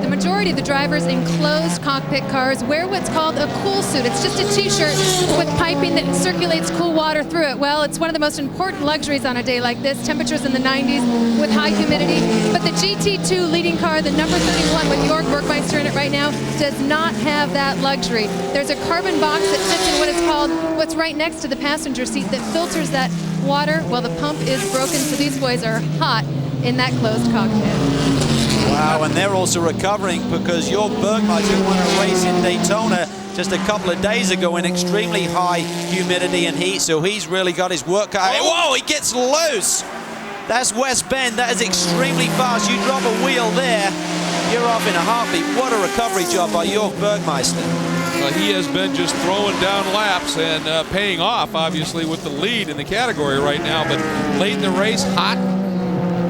The majority of the drivers in closed cockpit cars wear what's called a cool suit. It's just a t-shirt with piping that circulates cool water through it. Well, it's one of the most important luxuries on a day like this. Temperatures in the 90s with high humidity. But the GT2 leading car, the number 31 with Jörg Bergmeister in it right now, does not have that luxury. There's a carbon box that sits in what is called, what's right next to the passenger seat, that filters that water while the pump is broken, so these boys are hot in that closed cockpit. Wow, and they're also recovering because Jörg Bergmeister won a race in Daytona just a couple of days ago in extremely high humidity and heat, so he's really got his work cut out. Whoa, he gets loose! That's West Bend. That is extremely fast. You drop a wheel there, you're off in a heartbeat. What a recovery job by Jörg Bergmeister. He has been just throwing down laps and paying off, obviously, with the lead in the category right now, but late in the race, hot.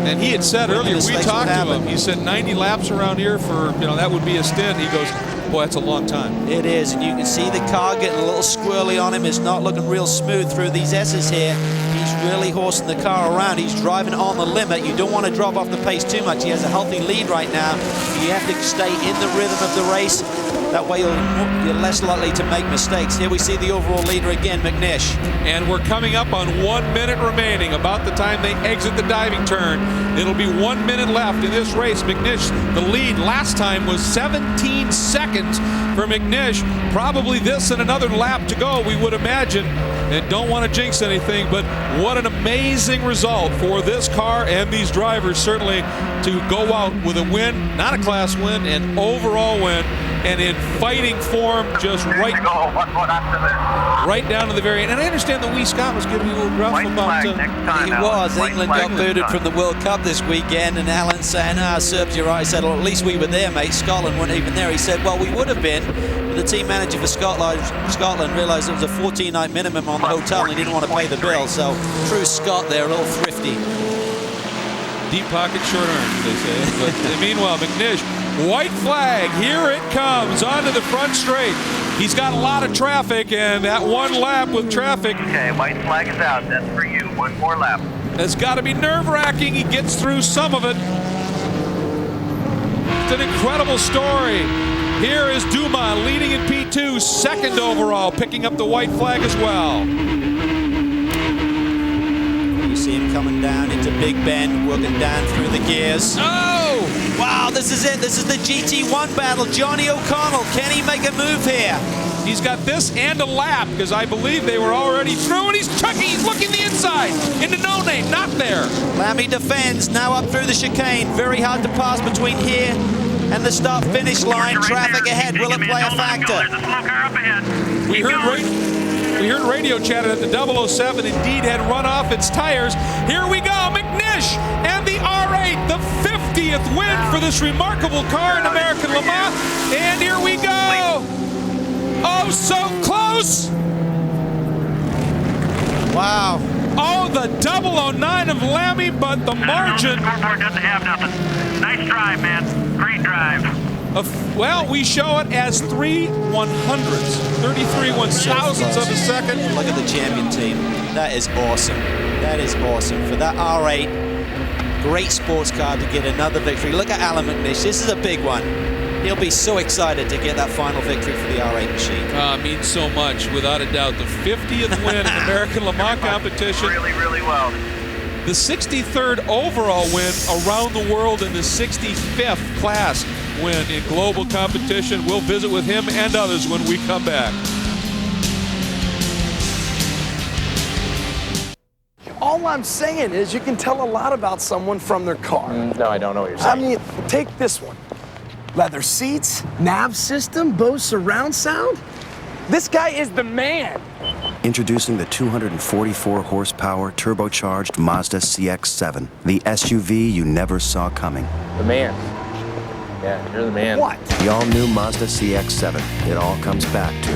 And he had said earlier, we talked to him, he said 90 laps around here for, that would be a stint. He goes, boy, that's a long time. It is, and you can see the car getting a little squirrely on him. It's not looking real smooth through these S's here. He's really horsing the car around. He's driving on the limit. You don't want to drop off the pace too much. He has a healthy lead right now. You have to stay in the rhythm of the race. That way you're less likely to make mistakes. Here we see the overall leader again, McNish. And we're coming up on 1 minute remaining, about the time they exit the diving turn. It'll be 1 minute left in this race. McNish, the lead last time was 17 seconds for McNish. Probably this and another lap to go, we would imagine. And don't want to jinx anything, but what an amazing result for this car and these drivers, certainly, to go out with a win, not a class win, an overall win. and in fighting form, just right down to the very end. And I understand that Wee Scott was giving you a little gruff about... He was. England got booted from the World Cup this weekend, and Alan saying, served you right. He said, well, at least we were there, mate. Scotland weren't even there. He said, well, we would have been, but the team manager for Scotland realised it was a 14-night minimum on the hotel, and he didn't want to pay the bill. So, true Scot there, a little thrifty. Deep pocket, short arms, they say. But meanwhile, McNish, white flag, here it comes, onto the front straight. He's got a lot of traffic, and that one lap with traffic. Okay, white flag is out. That's for you. One more lap. It's got to be nerve-wracking. He gets through some of it. It's an incredible story. Here is Dumas leading in P2, second overall, picking up the white flag as well. You see him coming down into Big Bend, working down through the gears. Oh! Wow, this is it. This is the GT1 battle. Johnny O'Connell, can he make a move here? He's got this and a lap, because I believe they were already through, and he's chucking, he's looking the inside, into No Name, not there. Lammy defends, now up through the chicane. Very hard to pass between here and the start-finish line. Traffic ahead, will it play a factor? We heard radio chatter that the 007 indeed had run off its tires. Here we go, McNish and the R8, the 50th win for this remarkable car in American Le Mans. And here we go. Oh, so close. Wow. Oh, the 009 of Lammy, but the margin. The scoreboard doesn't have nothing. Nice drive, man. Great drive. Well, we show it as 3 100ths, 33 1,000ths of a second. Look at the champion team. That is awesome. That is awesome. For that R8, great sports car to get another victory. Look at Alan McNish. This is a big one. He'll be so excited to get that final victory for the R8 machine. Means so much, without a doubt. The 50th win in the American Le Mans competition. Really, really well. The 63rd overall win around the world in the 65th class win in global competition. We'll visit with him and others when we come back. All I'm saying is you can tell a lot about someone from their car. No, I don't know what you're saying. I mean, take this one. Leather seats, nav system, Bose surround sound. This guy is the man. Introducing the 244 horsepower turbocharged Mazda CX-7, the SUV you never saw coming. The man. Yeah, you're the man. What? The all-new Mazda CX-7. It all comes back to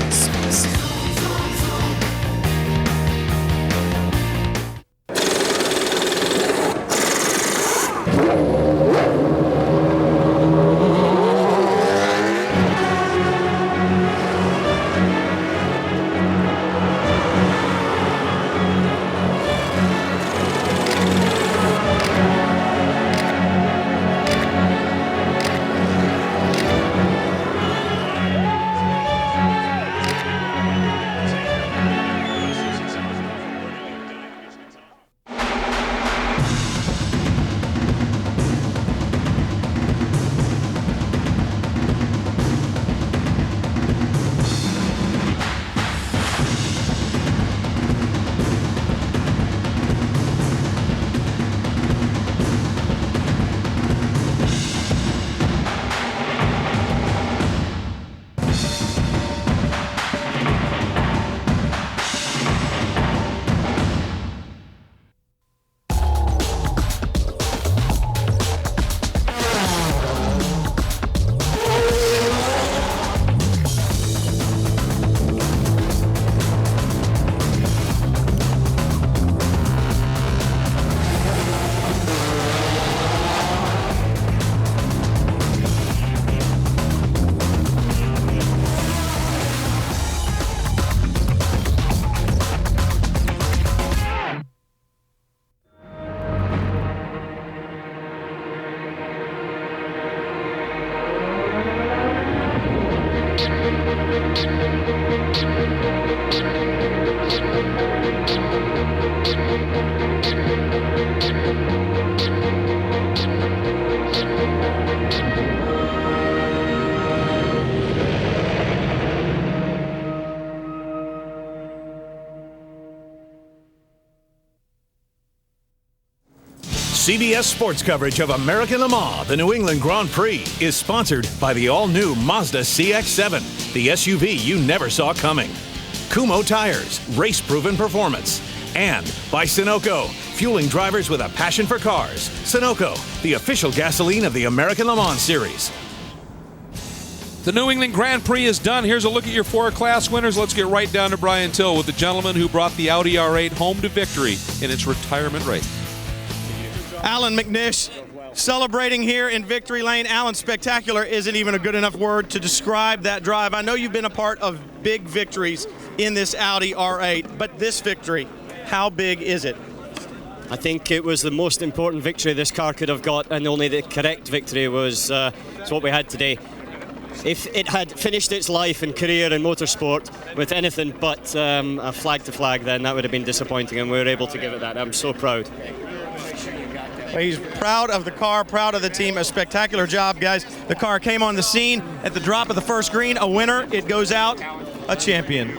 CBS Sports coverage of American Le Mans, the New England Grand Prix, is sponsored by the all-new Mazda CX-7, the SUV you never saw coming. Kumho Tires, race-proven performance. And by SUNOCO, fueling drivers with a passion for cars. SUNOCO, the official gasoline of the American Le Mans Series. The New England Grand Prix is done. Here's a look at your 4 class winners. Let's get right down to Brian Till with the gentleman who brought the Audi R8 home to victory in its retirement race. Alan McNish celebrating here in Victory Lane. Alan, spectacular isn't even a good enough word to describe that drive. I know you've been a part of big victories in this Audi R8, but this victory, how big is it? I think it was the most important victory this car could have got, and only the correct victory was what we had today. If it had finished its life and career in motorsport with anything but a flag to flag, then that would have been disappointing, and we were able to give it that. I'm so proud. He's proud of the car, proud of the team. A spectacular job, guys. The car came on the scene at the drop of the first green. A winner, it goes out, a champion.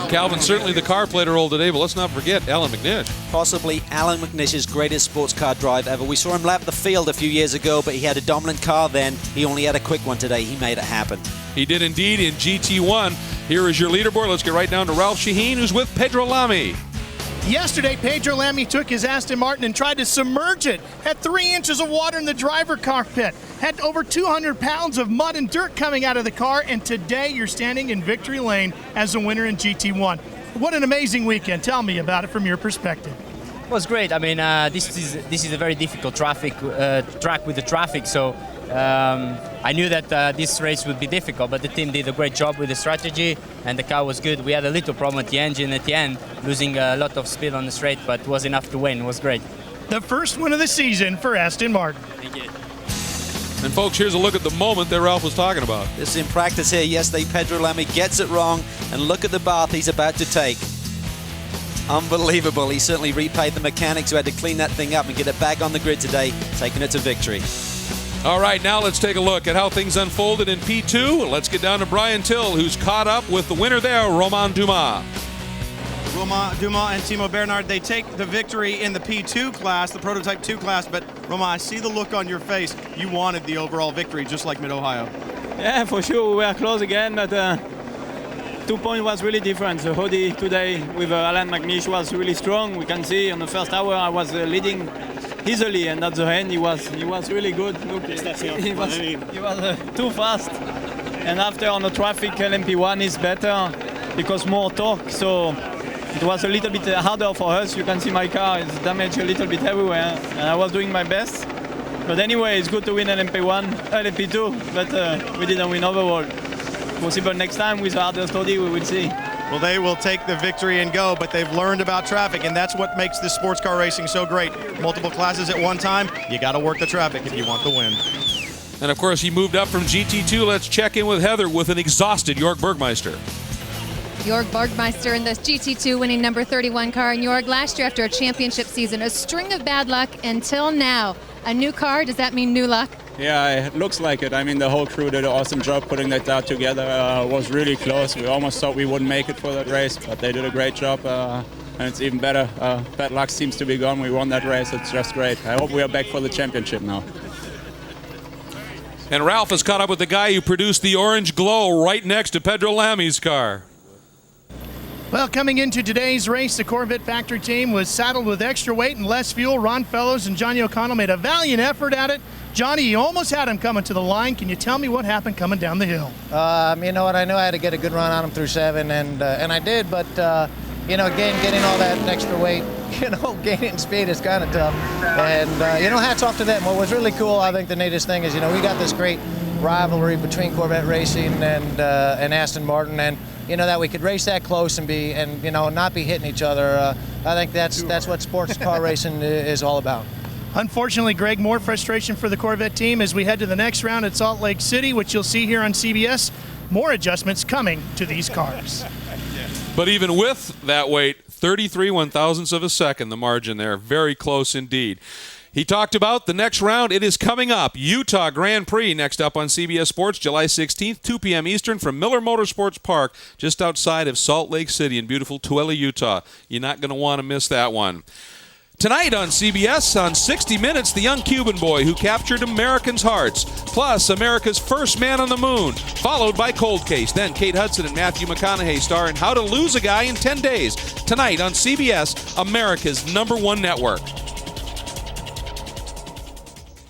Calvin, certainly the car played a role today, but let's not forget Alan McNish. Possibly Alan McNish's greatest sports car drive ever. We saw him lap the field a few years ago, but he had a dominant car then. He only had a quick one today. He made it happen. He did indeed in GT1. Here is your leaderboard. Let's get right down to Ralph Sheheen, who's with Pedro Lamy. Yesterday, Pedro Lamy took his Aston Martin and tried to submerge it. Had 3 inches of water in the driver cockpit. Had over 200 pounds of mud and dirt coming out of the car. And today, you're standing in Victory Lane as a winner in GT1. What an amazing weekend. Tell me about it from your perspective. It was great. I mean, this is a very difficult track with the traffic. So I knew that this race would be difficult, but the team did a great job with the strategy, and the car was good. We had a little problem with the engine at the end, losing a lot of speed on the straight, but it was enough to win. It was great. The first win of the season for Aston Martin. Thank you. And folks, here's a look at the moment that Ralph was talking about. This is in practice here. Yesterday, Pedro Lamy gets it wrong, and look at the bath he's about to take. Unbelievable. He certainly repaid the mechanics who had to clean that thing up and get it back on the grid today, taking it to victory. All right, now let's take a look at how things unfolded in P2. Let's get down to Brian Till, who's caught up with the winner there, Romain Dumas. Romain Dumas and Timo Bernhard, they take the victory in the P2 class, the Prototype 2 class, but Romain, I see the look on your face. You wanted the overall victory, just like Mid-Ohio. Yeah, for sure, we were close again, but 2 points was really different. The Audi today with Alan McNish was really strong. We can see on the first hour I was leading easily, and at the end he was really good. Look, he was too fast. And after on the traffic, LMP1 is better because more torque. So it was a little bit harder for us. You can see my car is damaged a little bit everywhere, and I was doing my best. But anyway, it's good to win LMP1, LMP2, but we didn't win overall. Possible next time with a harder study, we will see. Well, they will take the victory and go, but they've learned about traffic, and that's what makes this sports car racing so great. Multiple classes at one time, you got to work the traffic if you want the win. And of course, he moved up from GT2. Let's check in with Heather with an exhausted Jörg Bergmeister. Jörg Bergmeister in the GT2 winning number 31 car. And Jörg, last year after a championship season, a string of bad luck until now. A new car, does that mean new luck? Yeah, it looks like it. I mean, the whole crew did an awesome job putting that out together. Was really close. We almost thought we wouldn't make it for that race, but they did a great job. And it's even better. Bad luck seems to be gone. We won that race. It's just great. I hope we are back for the championship now. And Ralph has caught up with the guy who produced the orange glow right next to Pedro Lamy's car. Well, coming into today's race, the Corvette factory team was saddled with extra weight and less fuel. Ron Fellows and Johnny O'Connell made a valiant effort at it. Johnny, you almost had him coming to the line. Can you tell me what happened coming down the hill? You know what? I knew I had to get a good run on him through 7, and I did. But you know, again, getting all that extra weight, you know, gaining speed is kind of tough. And you know, hats off to them. What was really cool, I think, the neatest thing is, you know, we got this great rivalry between Corvette Racing and Aston Martin, and you know, that we could race that close and you know, not be hitting each other. I think that's what sports car racing is all about. Unfortunately, Greg, more frustration for the Corvette team as we head to the next round at Salt Lake City, which you'll see here on CBS. More adjustments coming to these cars. But even with that weight, 33 one-thousandths of a second, the margin there. Very close indeed. He talked about the next round. It is coming up. Utah Grand Prix next up on CBS Sports, July 16th, 2 p.m. Eastern from Miller Motorsports Park, just outside of Salt Lake City in beautiful Tooele, Utah. You're not going to want to miss that one. Tonight on CBS, on 60 Minutes, the young Cuban boy who captured Americans' hearts, plus America's first man on the moon, followed by Cold Case. Then Kate Hudson and Matthew McConaughey star in How to Lose a Guy in 10 Days. Tonight on CBS, America's #1 network.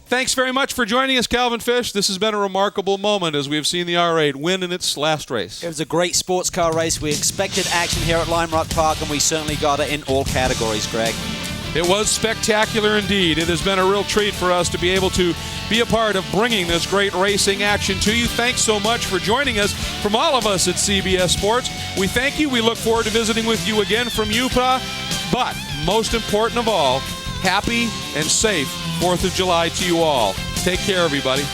Thanks very much for joining us, Calvin Fish. This has been a remarkable moment as we have seen the R8 win in its last race. It was a great sports car race. We expected action here at Lime Rock Park, and we certainly got it in all categories, Greg. It was spectacular indeed. It has been a real treat for us to be able to be a part of bringing this great racing action to you. Thanks so much for joining us. From all of us at CBS Sports, we thank you. We look forward to visiting with you again from Utah. But most important of all, happy and safe 4th of July to you all. Take care, everybody.